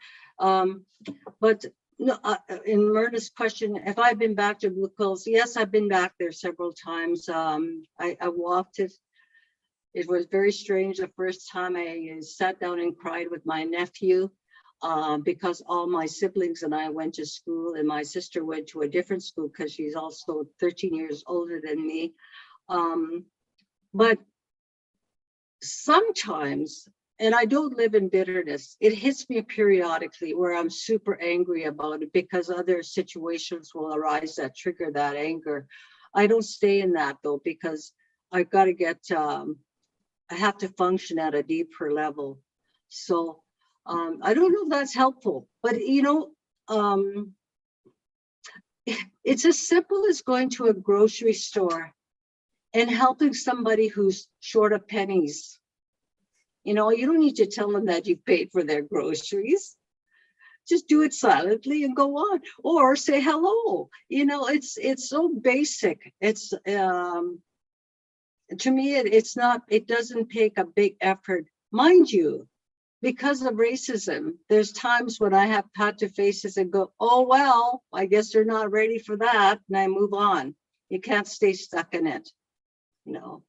S1: But no, in Myrna's question, have I been back to Blue Coals? Yes, I've been back there several times. I walked it. It was very strange the first time. I sat down and cried with my nephew because all my siblings and I went to school, and my sister went to a different school because she's also 13 years older than me. But sometimes, and I don't live in bitterness, it hits me periodically where I'm super angry about it because other situations will arise that trigger that anger. I don't stay in that though, because I've got to get, I have to function at a deeper level. So I don't know if that's helpful, but it's as simple as going to a grocery store and helping somebody who's short of pennies. You don't need to tell them that you paid for their groceries. Just do it silently and go on, or say hello. It's so basic. It's to me, it doesn't take a big effort. Mind you, because of racism, there's times when I have had to face this and go, oh, well, I guess they're not ready for that. And I move on. You can't stay stuck in it.
S2: Thank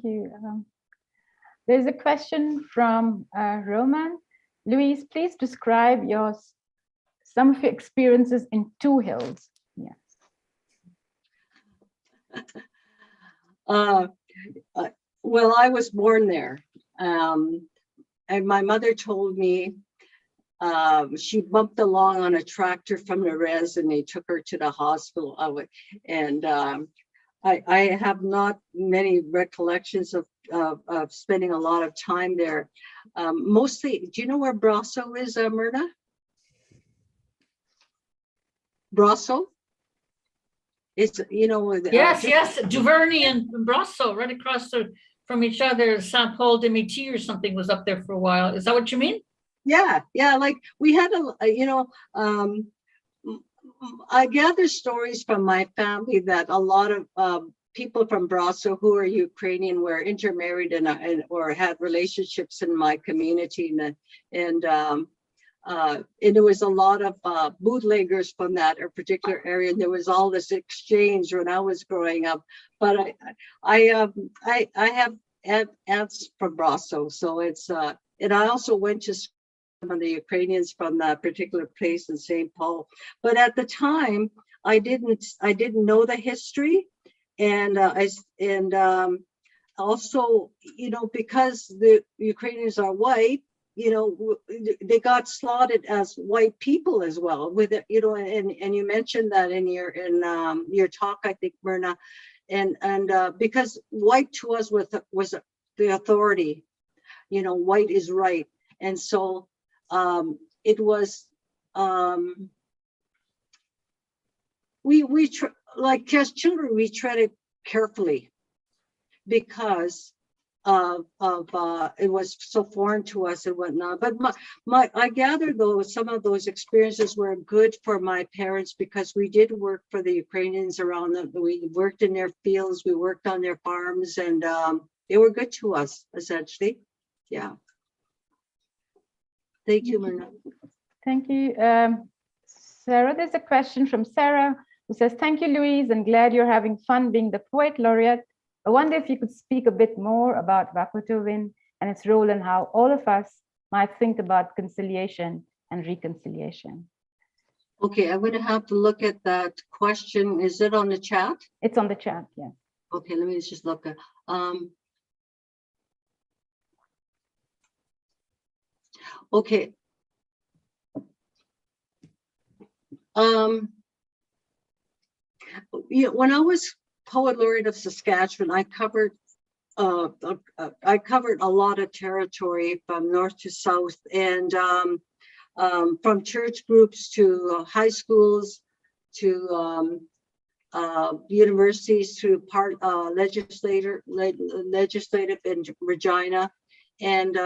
S2: you. There's a question from Roman. Louise, please describe some of your experiences in Two Hills. Yes.
S1: Well, I was born there. And my mother told me she bumped along on a tractor from the res, and they took her to the hospital. I have not many recollections of spending a lot of time there. Mostly, do you know where Brasso is, Myrna? Brasso? It's,
S4: yes, Duvernay and Brasso, right across from each other. Saint Paul de Métis or something was up there for a while. Is that what you mean?
S1: Yeah. Like we had I gather stories from my family that a lot of people from Brasso who are Ukrainian were intermarried and or had relationships in my community, and there was a lot of bootleggers from that particular area, and there was all this exchange when I was growing up. But I have aunts from Brasso, so it's and I also went to some of the Ukrainians from that particular place in St. Paul. But at the time, I didn't know the history, and also, because the Ukrainians are white, they got slaughtered as white people as well. With it, and you mentioned that in your talk, I think, Myrna, and because white to us was the authority, white is right, and so it was we like as children we treaded carefully because of it was so foreign to us and whatnot. But I gather though some of those experiences were good for my parents because we did work for the Ukrainians around them. We worked in their fields, we worked on their farms, and they were good to us essentially. Yeah. Thank you, Myrna.
S2: Thank you. Sarah, there's a question from Sarah. who says, thank you, Louise, and glad you're having fun being the poet laureate. I wonder if you could speak a bit more about Wahpeton and its role and how all of us might think about conciliation and reconciliation.
S1: Okay, I'm going to have to look at that question. Is it on the chat?
S2: It's on the chat, yeah.
S1: Okay, let me just look at. Okay. Yeah, when I was Poet Laureate of Saskatchewan, I covered a lot of territory from north to south, and from church groups to high schools to universities to legislative in Regina, and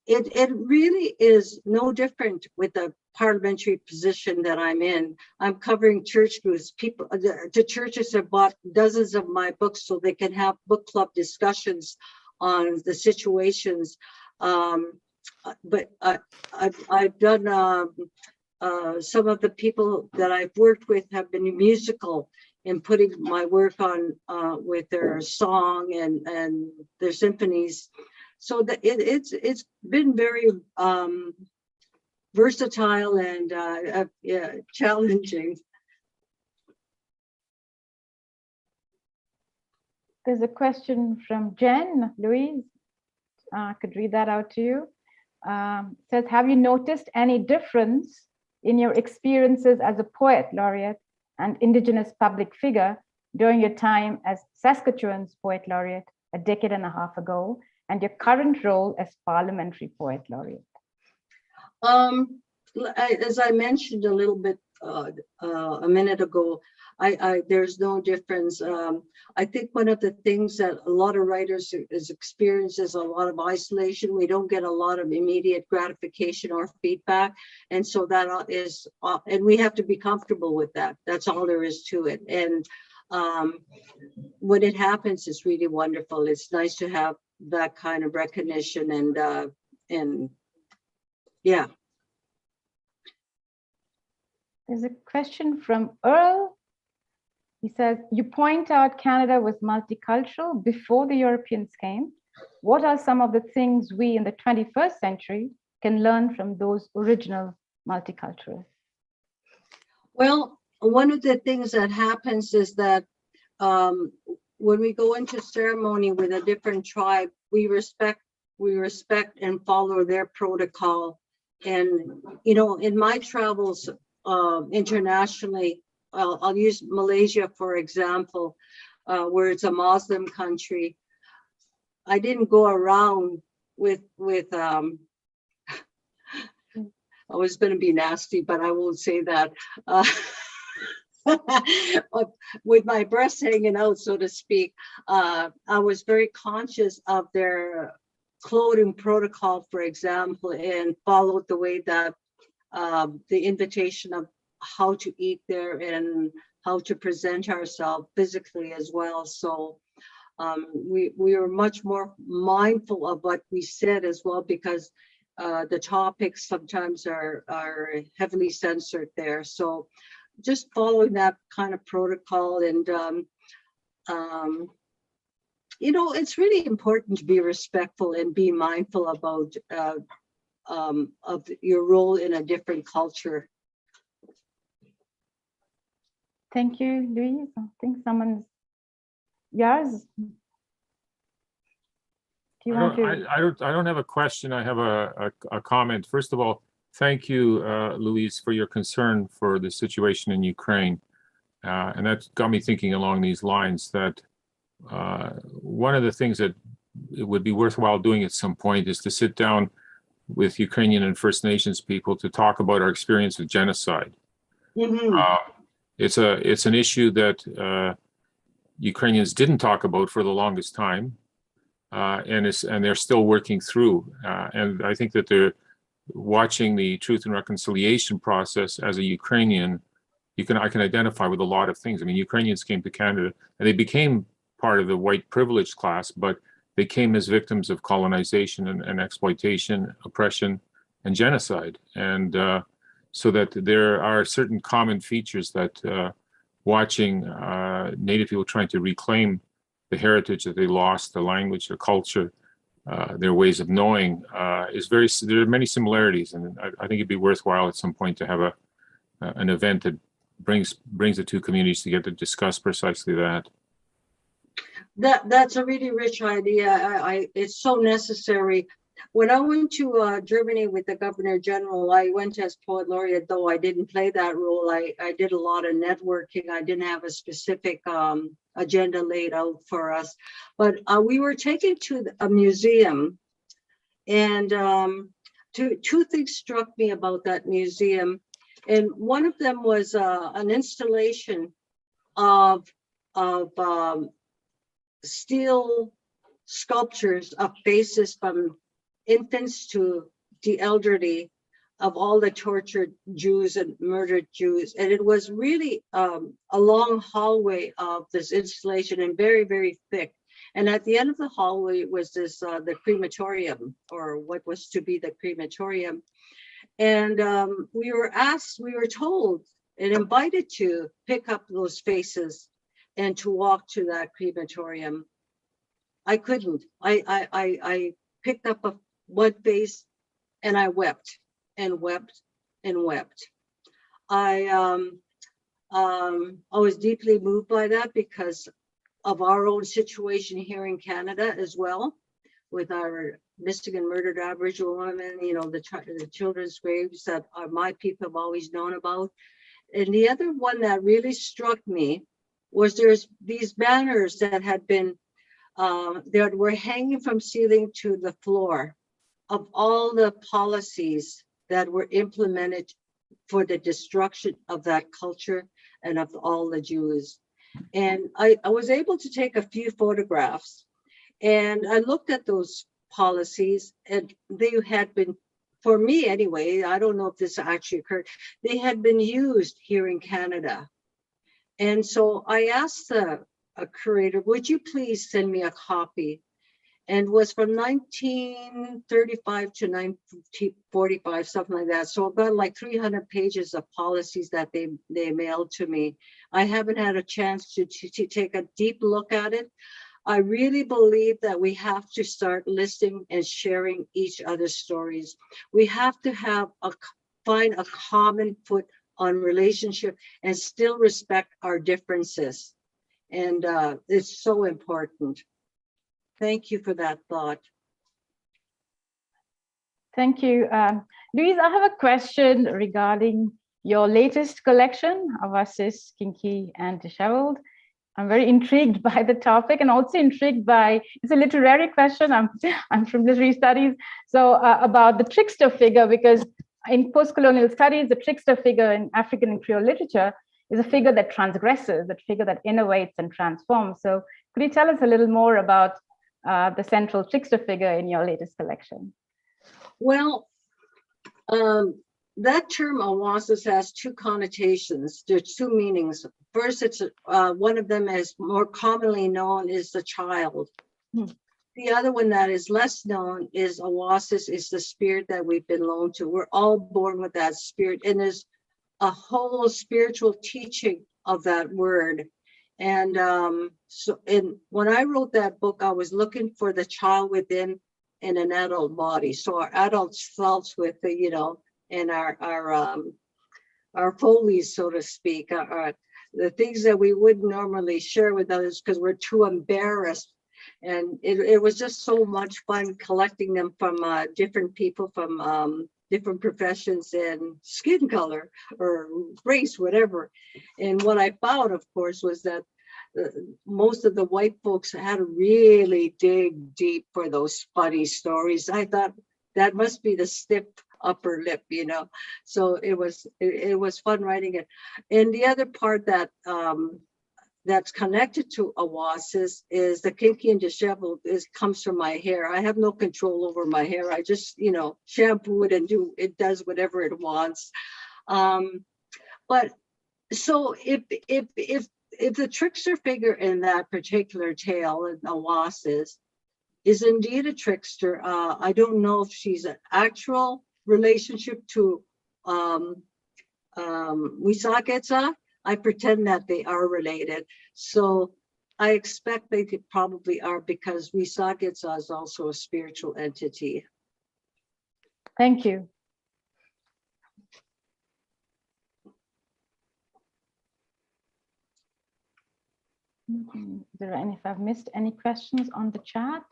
S1: it really is no different with the parliamentary position that I'm in. I'm covering church groups. People, the churches have bought dozens of my books so they can have book club discussions on the situations. But I've done, some of the people that I've worked with have been musical in putting my work on with their song and their symphonies. So that it's been very versatile and yeah, challenging.
S2: There's a question from Jen, Louise. I could read that out to you. Says, have you noticed any difference in your experiences as a poet laureate and Indigenous public figure during your time as Saskatchewan's poet laureate a decade and a half ago and your current role as parliamentary poet laureate?
S1: As I mentioned a little bit a minute ago, there's no difference. I think one of the things that a lot of writers experience is a lot of isolation. We don't get a lot of immediate gratification or feedback, and so that is, and we have to be comfortable with that. That's all there is to it. And when it happens, it's really wonderful. It's nice to have that kind of recognition, and yeah.
S2: There's a question from Earl. He says, you point out Canada was multicultural before the Europeans came. What are some of the things we in the 21st century can learn from those original multiculturalists?
S1: Well, one of the things that happens is that when we go into ceremony with a different tribe, we respect and follow their protocol. And, you know, in my travels internationally, I'll use Malaysia, for example, where it's a Muslim country. I didn't go around with I was going to be nasty, but I won't say that. With my breasts hanging out, so to speak, I was very conscious of their clothing protocol, for example, and followed the way that the invitation of how to eat there and how to present ourselves physically as well. So we are much more mindful of what we said as well, because the topics sometimes are heavily censored there. So just following that kind of protocol, and you know, it's really important to be respectful and be mindful about of your role in a different culture.
S2: Thank you, Louise. I think someone's yours. Do you want to?
S5: I don't have a question. I have a comment. First of all, thank you, Louise, for your concern for the situation in Ukraine. And that got me thinking along these lines that one of the things that it would be worthwhile doing at some point is to sit down with Ukrainian and First Nations people to talk about our experience with genocide.
S1: Mm-hmm.
S5: It's an issue that Ukrainians didn't talk about for the longest time, and they're still working through. And I think that they're watching the Truth and Reconciliation process as a Ukrainian. I can identify with a lot of things. I mean, Ukrainians came to Canada and they became part of the white privileged class, but they came as victims of colonization and exploitation, oppression, and genocide. And so that there are certain common features that watching Native people trying to reclaim the heritage that they lost, the language, their culture, their ways of knowing, there are many similarities, and I think it'd be worthwhile at some point to have an event that brings the two communities together to discuss precisely that.
S1: That's a really rich idea. It's so necessary. When I went to Germany with the Governor General, I went as Poet Laureate, though I didn't play that role. I did a lot of networking. I didn't have a specific agenda laid out for us. But we were taken to a museum, and two things struck me about that museum. And one of them was an installation of steel sculptures of faces from infants to the elderly of all the tortured Jews and murdered Jews. And it was really a long hallway of this installation, and very, very thick. And at the end of the hallway was this the crematorium, or what was to be the crematorium. And we were told and invited to pick up those faces and to walk to that crematorium. I couldn't. I picked up one face and I wept and wept and wept. I was deeply moved by that because of our own situation here in Canada as well, with our missing and murdered Aboriginal women, the children's graves that my people have always known about. And the other one that really struck me was there's these banners that had been, that were hanging from ceiling to the floor of all the policies that were implemented for the destruction of that culture and of all the Jews. And I was able to take a few photographs, and I looked at those policies, and they had been, for me anyway, I don't know if this actually occurred, they had been used here in Canada. And so I asked a curator, would you please send me a copy? And was from 1935 to 1945, something like that. So about like 300 pages of policies that they mailed to me. I haven't had a chance to take a deep look at it. I really believe that we have to start listening and sharing each other's stories. We have to find a common foot on relationship and still respect our differences. And it's so important. Thank you for that thought.
S2: Thank you. Louise, I have a question regarding your latest collection, Oasis, Kinky and Disheveled. I'm very intrigued by the topic, and also intrigued by, it's a literary question. I'm from literary studies. So about the trickster figure, because in post-colonial studies, the trickster figure in African and Creole literature is a figure that transgresses, that figure that innovates and transforms. So could you tell us a little more about the central trickster figure in your latest collection?
S1: Well, that term Oasis has two connotations. There's two meanings. First, it's one of them is more commonly known is the child. The other one that is less known is Oasis is the spirit that we've been loaned to. We're all born with that spirit, and there's a whole spiritual teaching of that word. And when I wrote that book, I was looking for the child within in an adult body. So our adult selves with the, and our folies, so to speak, the things that we wouldn't normally share with others because we're too embarrassed. And it was just so much fun collecting them from different people from different professions and skin color or race, whatever. And what I found, of course, was that most of the white folks had to really dig deep for those funny stories. I thought that must be the stiff upper lip, So it was fun writing it. And the other part that that's connected to Oasis is the kinky and disheveled comes from my hair. I have no control over my hair. I just, shampoo it and it does whatever it wants. But so if the trickster figure in that particular tale in Oasis is indeed a trickster, I don't know if she's an actual relationship to Wisaketsa, I pretend that they are related. So I expect they probably are, because Wisagitsa is also a spiritual entity.
S2: Thank you. Is there any, if I've missed any questions on the chat?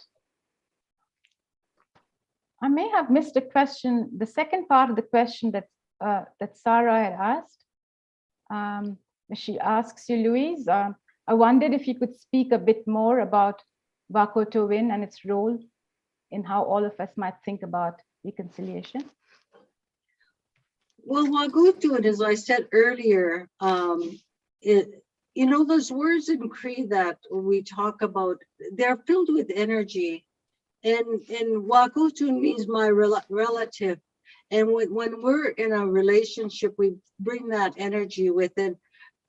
S2: I may have missed a question, the second part of the question that that Sarah had asked. She asks you, Louise, I wondered if you could speak a bit more about Wakotowin and its role in how all of us might think about reconciliation.
S1: Well, Wagutun, as I said earlier, you know, those words in Cree that we talk about, they're filled with energy. And Wagutun means my relative. And when we're in a relationship, we bring that energy within.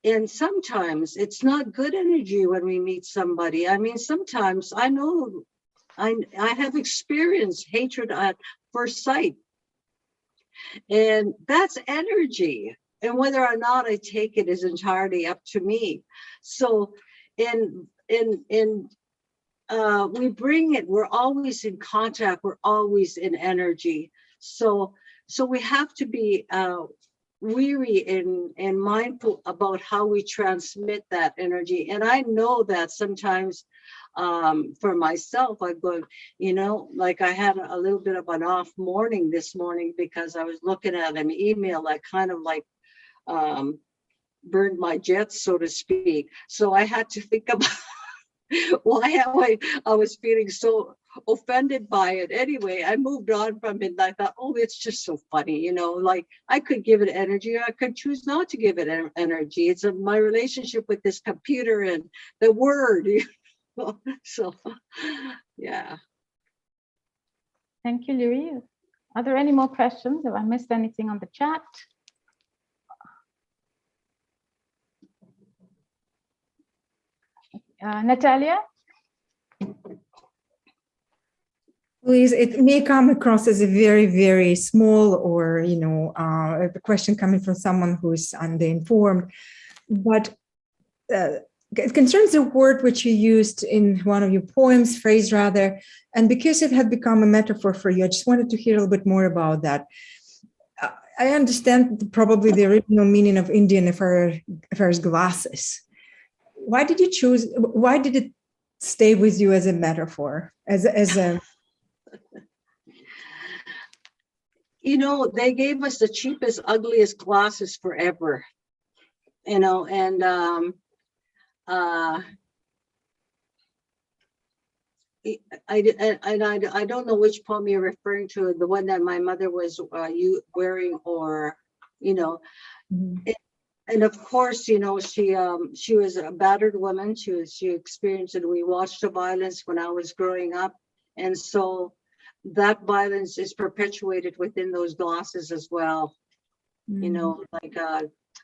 S1: And sometimes it's not good energy when we meet somebody. I mean, sometimes I know I have experienced hatred at first sight. And that's energy. And whether or not I take it is entirely up to me. So we bring it, we're always in contact, we're always in energy. So we have to be weary and mindful about how we transmit that energy. And I know that sometimes for myself, I'm going, you know, like I had a little bit of an off morning this morning because I was looking at an email that kind of like burned my jets, so to speak. So I had to think about why I was feeling so offended by it. Anyway, I moved on from it and I thought, oh, it's just so funny, you know, like I could give it energy, or I could choose not to give it energy. It's my relationship with this computer and the word. So, yeah.
S2: Thank you, Louise. Are there any more questions? Have I missed anything on the chat? Natalia?
S3: Please, it may come across as a very, very small or, you know, a question coming from someone who is underinformed, but it concerns the word which you used in one of your poems, phrase rather, and because it had become a metaphor for you, I just wanted to hear a little bit more about that. I understand probably the original meaning of Indian affairs glasses. Why did you choose, why did it stay with you as a metaphor, as a
S1: you know, they gave us the cheapest, ugliest glasses forever, you know, and I don't know which poem you're referring to, the one that my mother was wearing, or, you know, and of course, you know, she was a battered woman. She experienced it. We watched the violence when I was growing up, and so that violence is perpetuated within those glasses as well. You know, like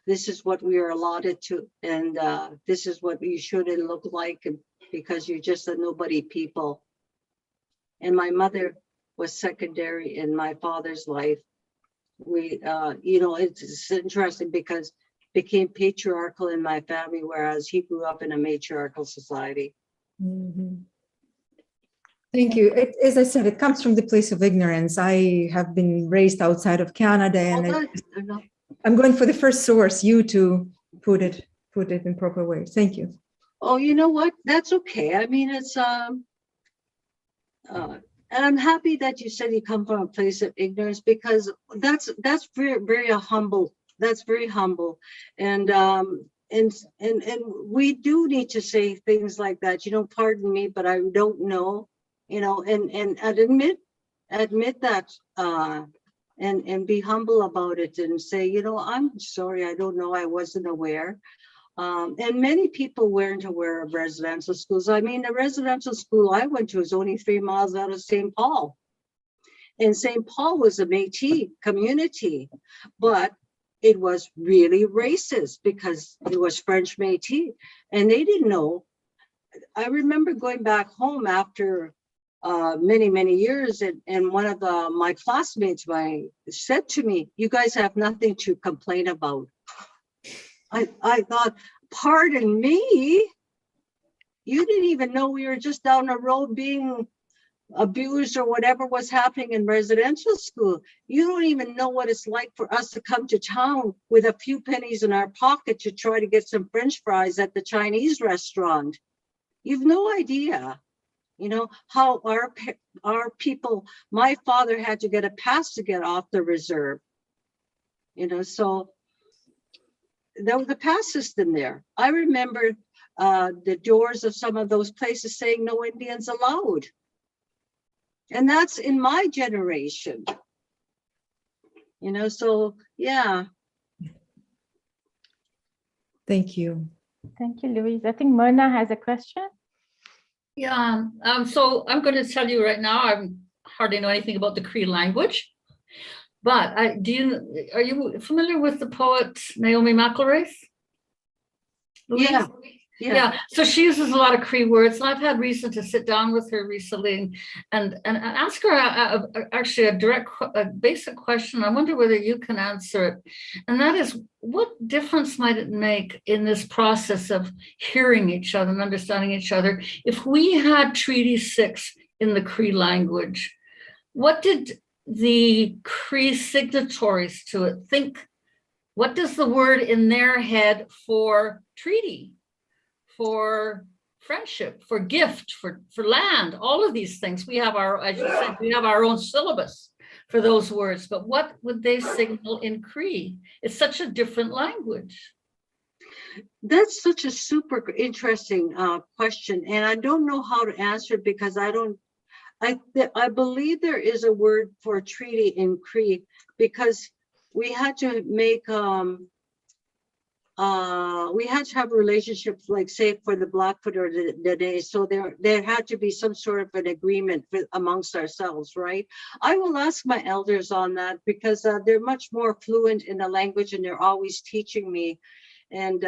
S1: this is what we are allotted to, and this is what you shouldn't look like, because you're just a nobody people. And my mother was secondary in my father's life. We, you know, it's interesting because it became patriarchal in my family, whereas he grew up in a matriarchal society.
S3: Thank you. As I said, it comes from the place of ignorance. I have been raised outside of Canada, and I'm going for the first source, you to put it in proper way. Thank you.
S1: Oh, you know what? That's okay. I mean, it's and I'm happy that you said you come from a place of ignorance, because that's very, very humble. That's very humble, and we do need to say things like that. You know, pardon me, but I don't know. You know, and admit that, and be humble about it, and say, you know, I'm sorry, I don't know, I wasn't aware. And many people weren't aware of residential schools. I mean, the residential school I went to is only 3 miles out of St. Paul. And St. Paul was a Métis community, but it was really racist because it was French Métis, and they didn't know. I remember going back home after many years, and one of my classmates said to me, you guys have nothing to complain about. I thought, pardon me, you didn't even know we were just down the road being abused or whatever was happening in residential school. You don't even know what it's like for us to come to town with a few pennies in our pocket to try to get some French fries at the Chinese restaurant. You've no idea, you know, how our people, my father had to get a pass to get off the reserve, you know, so there was a pass system there. I remember the doors of some of those places saying no Indians allowed. And that's in my generation, you know, so yeah.
S3: Thank you.
S2: Thank you, Louise. I think Myrna has a question.
S4: Yeah, so I'm going to tell you right now, I hardly know anything about the Cree language, but are you familiar with the poet Naomi McElrath?
S1: Yeah.
S4: Yeah, so she uses a lot of Cree words, and I've had reason to sit down with her recently and ask her actually a basic question. I wonder whether you can answer it, and that is, what difference might it make in this process of hearing each other and understanding each other if we had Treaty 6 in the Cree language? What did the Cree signatories to it think? What does the word in their head for treaty, for friendship, for gift, for land, all of these things? We have our, as you said, we have our own syllabus for those words, but what would they signal in Cree? It's such a different language.
S1: That's such a super interesting question, and I don't know how to answer it because I believe there is a word for treaty in Cree, because we had to make we had to have relationships, like say for the Blackfoot or the Dene, so there had to be some sort of an agreement amongst ourselves, right? I will ask my elders on that, because they're much more fluent in the language and they're always teaching me. And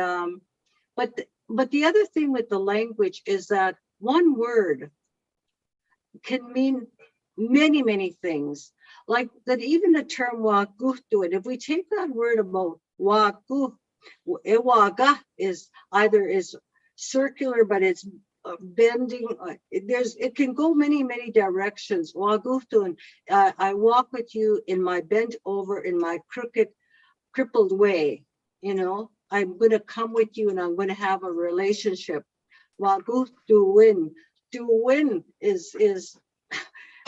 S1: but the other thing with the language is that one word can mean many things, like that. Even the term wakuhtu, and if we take that word about waku, ewaga is either is circular, but it's bending. It can go many directions. Waguhtu, I walk with you in my bent over, in my crippled way. You know, I'm going to come with you and I'm going to have a relationship. Waguhtu win. To win is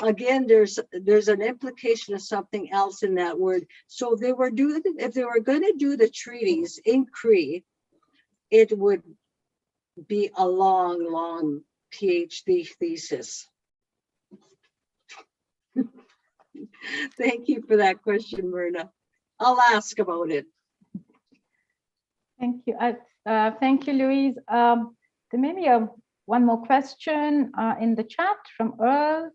S1: again, there's an implication of something else in that word. So if they were going to do the treaties in Cree, it would be a long PhD thesis. Thank you for that question, Myrna. I'll ask about it.
S2: Thank you. Thank you, Louise. There may be one more question in the chat from Earl.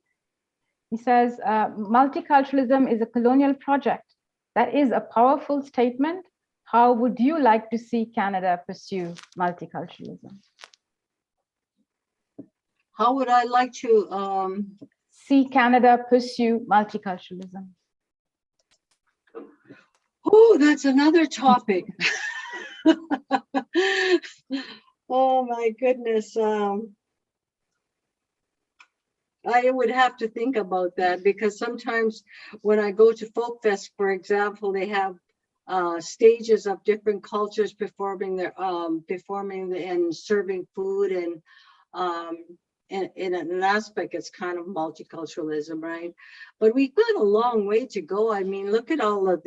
S2: He says, multiculturalism is a colonial project. That is a powerful statement. How would you like to see Canada pursue multiculturalism?
S1: How would I like to
S2: see Canada pursue multiculturalism?
S1: Oh, that's another topic. Oh my goodness. I would have to think about that, because sometimes when I go to Folk Fest, for example, they have stages of different cultures performing and serving food, and in an aspect, it's kind of multiculturalism, right? But we've got a long way to go. I mean, look at all of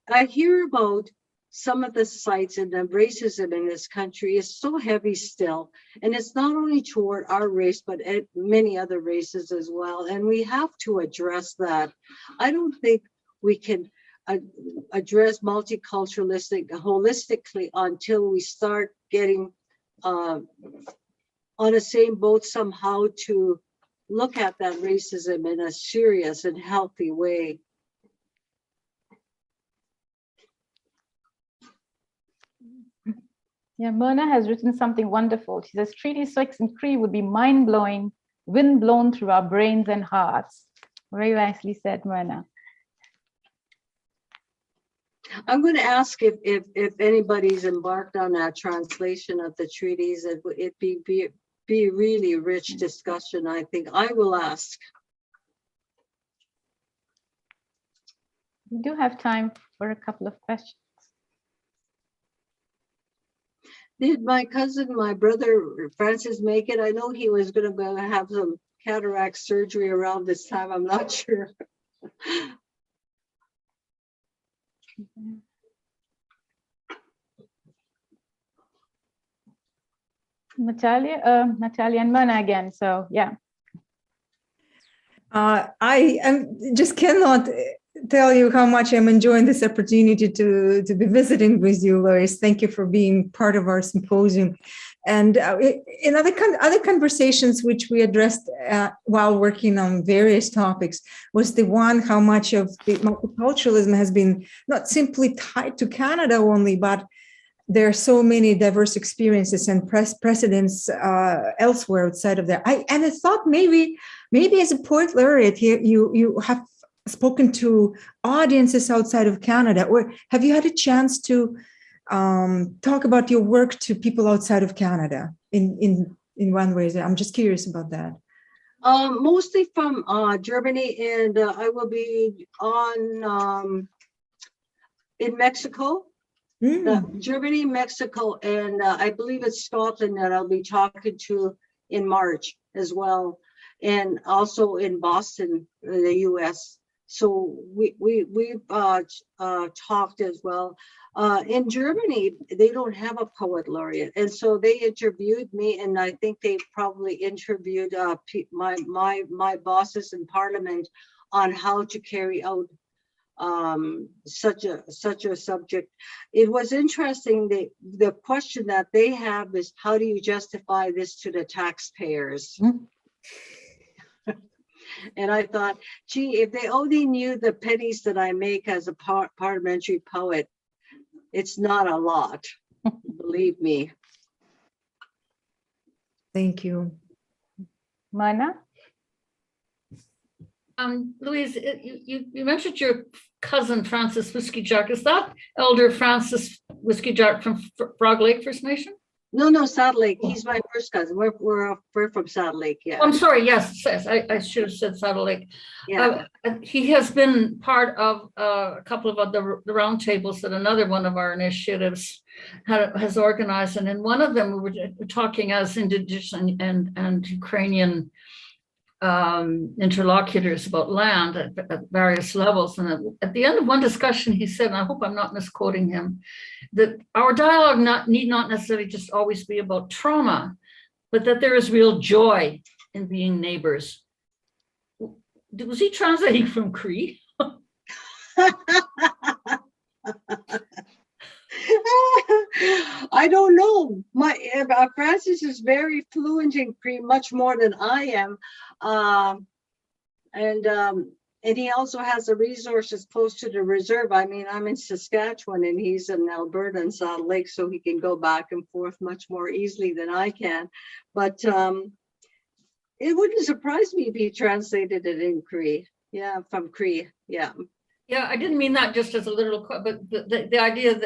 S1: I hear about some of the sites, and the racism in this country is so heavy still. And it's not only toward our race, but many other races as well. And we have to address that. I don't think we can address multiculturalism holistically until we start getting on the same boat somehow to look at that racism in a serious and healthy way.
S2: Yeah, Myrna has written something wonderful. She says, Treaty 6 in Cree would be mind-blowing, wind blown through our brains and hearts. Very nicely said, Myrna.
S1: I'm going to ask if anybody's embarked on that translation of the treaties. It'd be really rich discussion. I think I will ask.
S2: We do have time for a couple of questions.
S1: Did my cousin, my brother Francis, make it? I know he was going to go have some cataract surgery around this time. I'm not sure.
S2: Natalia and Mona again. So yeah.
S3: I just cannot tell you how much I'm enjoying this opportunity to be visiting with you, Lois. Thank you for being part of our symposium. And in other conversations which we addressed while working on various topics was the one how much of the multiculturalism has been not simply tied to Canada only, but there are so many diverse experiences and precedents elsewhere outside of there. I thought maybe as a poet laureate, you have spoken to audiences outside of Canada, or have you had a chance to talk about your work to people outside of Canada in one way? I'm just curious about that.
S1: Mostly from Germany, and I will be on in Mexico. Germany, Mexico, and I believe it's Scotland that I'll be talking to in March as well, and also in Boston, the U.S. So we've talked as well. In Germany, they don't have a poet laureate, and so they interviewed me, and I think they probably interviewed my bosses in Parliament on how to carry out such a subject. It was interesting. The question that they have is, how do you justify this to the taxpayers? And I thought, gee, if they only knew the pennies that I make as a parliamentary poet, it's not a lot, believe me.
S3: Thank you.
S2: Mana?
S4: Louise, you mentioned your cousin Francis Whiskey Jack. Is that Elder Francis Whiskey Jack from Frog Lake First Nation?
S1: No, Saddle Lake. He's my first cousin. We're from Saddle Lake. Yeah.
S4: Oh, I'm sorry. Yes, I should have said Saddle Lake.
S1: Yeah.
S4: He has been part of a couple of the roundtables that another one of our initiatives has organized, and in one of them we were talking as Indigenous and Ukrainian interlocutors about land at various levels. And at the end of one discussion, he said, and I hope I'm not misquoting him, that our dialogue need not necessarily just always be about trauma, but that there is real joy in being neighbors. Was he translating from Cree?
S1: I don't know. Francis is very fluent in Cree, much more than I am, and he also has the resources close to the reserve. I mean, I'm in Saskatchewan and he's in Alberta and Saddle Lake, so he can go back and forth much more easily than I can. But it wouldn't surprise me if he translated it in Cree. Yeah, from Cree. Yeah.
S4: Yeah, I didn't mean that just as a literal, but the idea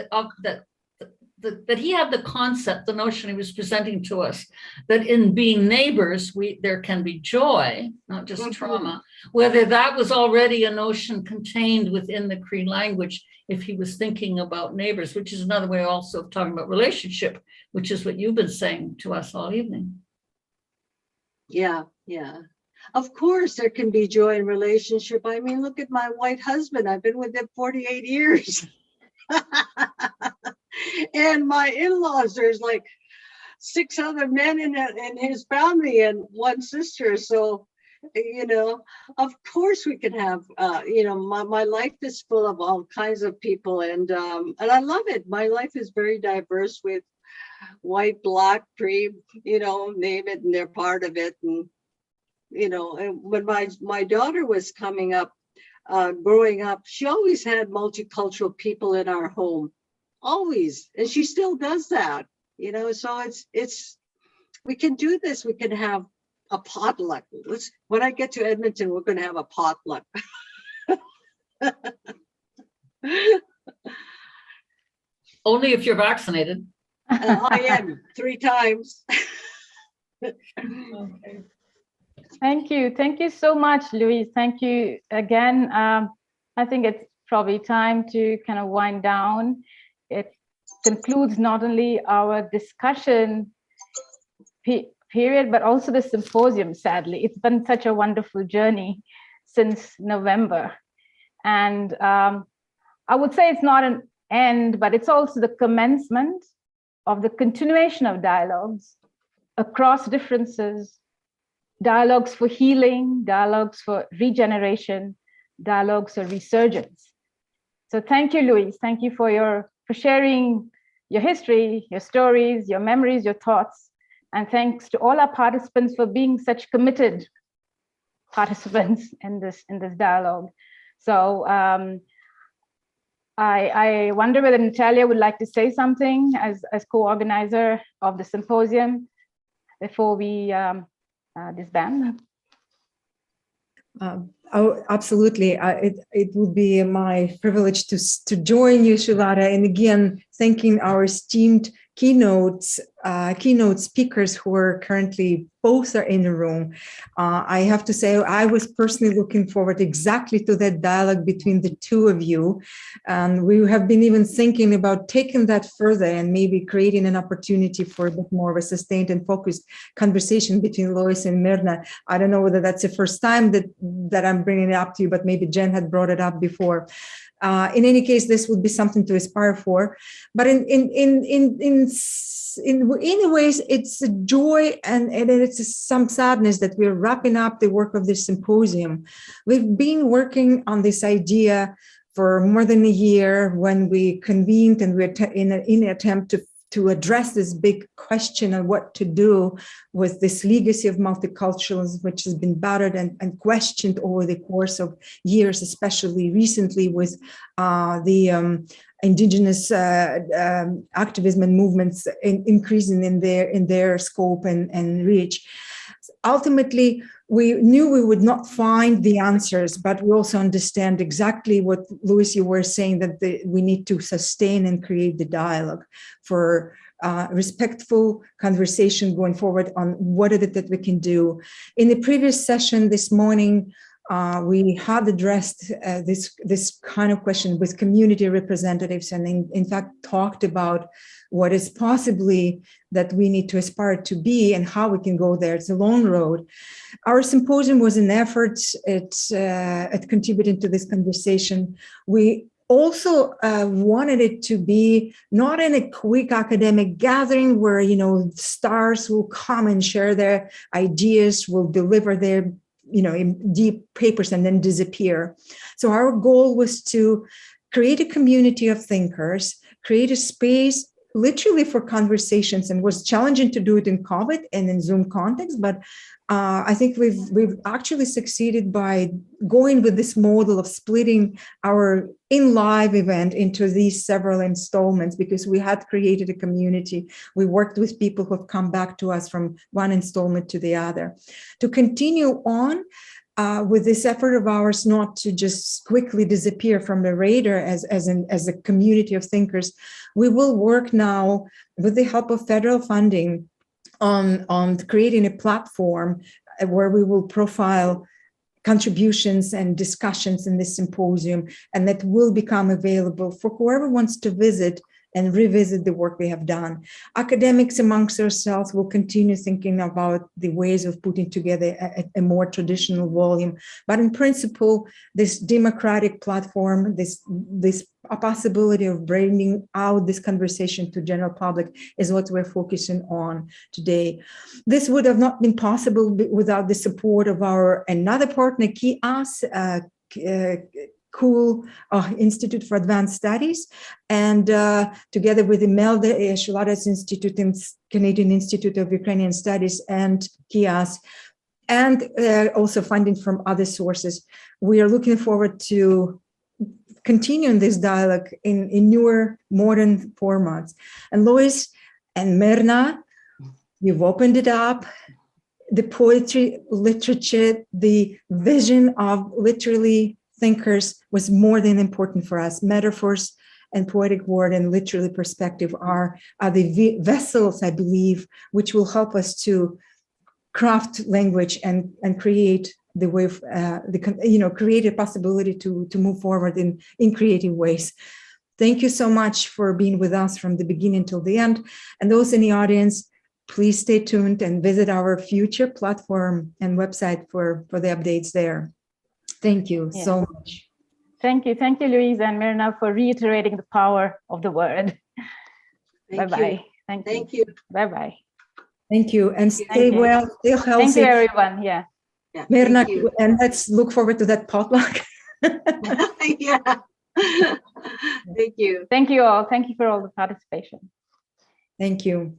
S4: that he had the concept, the notion he was presenting to us, that in being neighbors, there can be joy, not just trauma, whether that was already a notion contained within the Cree language, if he was thinking about neighbors, which is another way also of talking about relationship, which is what you've been saying to us all evening.
S1: Yeah. Of course, there can be joy in relationship. I mean, look at my white husband. I've been with him 48 years. And my in-laws, there's like 6 other men in his family and 1 sister. So, of course we can have, my life is full of all kinds of people, and I love it. My life is very diverse with white, black, Cree, name it, and they're part of it. And and when my daughter was growing up, she always had multicultural people in our home, always, and she still does that. So it's we can do this. We can have a potluck. When I get to Edmonton, we're going to have a potluck.
S4: Only if you're vaccinated.
S1: I am 3 times.
S4: Okay.
S2: Thank you. Thank you so much, Louise. Thank you again. I think it's probably time to kind of wind down. It concludes not only our discussion period, but also the symposium, sadly. It's been such a wonderful journey since November. And I would say it's not an end, but it's also the commencement of the continuation of dialogues across differences, dialogues for healing, dialogues for regeneration, dialogues for resurgence. So thank you, Louise. Thank you for sharing your history, your stories, your memories, your thoughts. And thanks to all our participants for being such committed participants in this dialogue. So I wonder whether Natalia would like to say something as co-organizer of the symposium before we disband.
S3: Oh, absolutely. It would be my privilege to join you, Shilata, and again, thanking our esteemed keynote speakers who are currently both are in the room. I have to say, I was personally looking forward exactly to that dialogue between the two of you. And we have been even thinking about taking that further and maybe creating an opportunity for a bit more of a sustained and focused conversation between Lois and Mirna. I don't know whether that's the first time that I'm bringing it up to you, but maybe Jen had brought it up before. In any case, this would be something to aspire for. But in ways, it's a joy and it's some sadness that we're wrapping up the work of this symposium. We've been working on this idea for more than a year when we convened, and we're in an attempt to address this big question of what to do with this legacy of multiculturalism, which has been battered and questioned over the course of years, especially recently with the Indigenous activism and movements increasing in their scope and reach. Ultimately, we knew we would not find the answers, but we also understand exactly what, Louis, you were saying, that we need to sustain and create the dialogue for respectful conversation going forward on what is it that we can do. In the previous session this morning, we had addressed this kind of question with community representatives, and in fact talked about what is possibly that we need to aspire to be and how we can go there. It's a long road. Our symposium was an effort at contributing to this conversation. We also wanted it to be not in a quick academic gathering where, stars will come and share their ideas, will deliver their in deep papers and then disappear. So our goal was to create a community of thinkers, create a space literally for conversations, and was challenging to do it in COVID and in Zoom context, but I think we've actually succeeded by going with this model of splitting our in-live event into these several installments, because we had created a community. We worked with people who have come back to us from one installment to the other. To continue on with this effort of ours, not to just quickly disappear from the radar as a community of thinkers, we will work now with the help of federal funding on creating a platform where we will profile contributions and discussions in this symposium, and that will become available for whoever wants to visit and revisit the work we have done. Academics amongst ourselves will continue thinking about the ways of putting together a more traditional volume. But in principle, this democratic platform, this a possibility of bringing out this conversation to general public is what we're focusing on today. This would have not been possible without the support of our another partner, KIAS, Institute for Advanced Studies, and together with Imelda, Shilata's Institute and Canadian Institute of Ukrainian Studies, and KIAS, and also funding from other sources. We are looking forward to continuing this dialogue in newer, modern formats. And Lois and Mirna, you've opened it up. The poetry, literature, the vision of literally thinkers was more than important for us. Metaphors and poetic word and literary perspective are the vessels, I believe, which will help us to craft language and create the way of, create a possibility to move forward in creative ways. Thank you so much for being with us from the beginning till the end. And those in the audience, please stay tuned and visit our future platform and website for the updates there. Thank you so much.
S2: Thank you. Thank you, Louise and Myrna, for reiterating the power of the word. Bye-bye.
S1: Thank you.
S2: Bye-bye.
S3: Thank you. And stay well, stay healthy.
S2: Thank you, everyone. Yeah.
S3: Myrna, and let's look forward to that potluck.
S1: Yeah. Thank you.
S2: Thank you all. Thank you for all the participation.
S3: Thank you.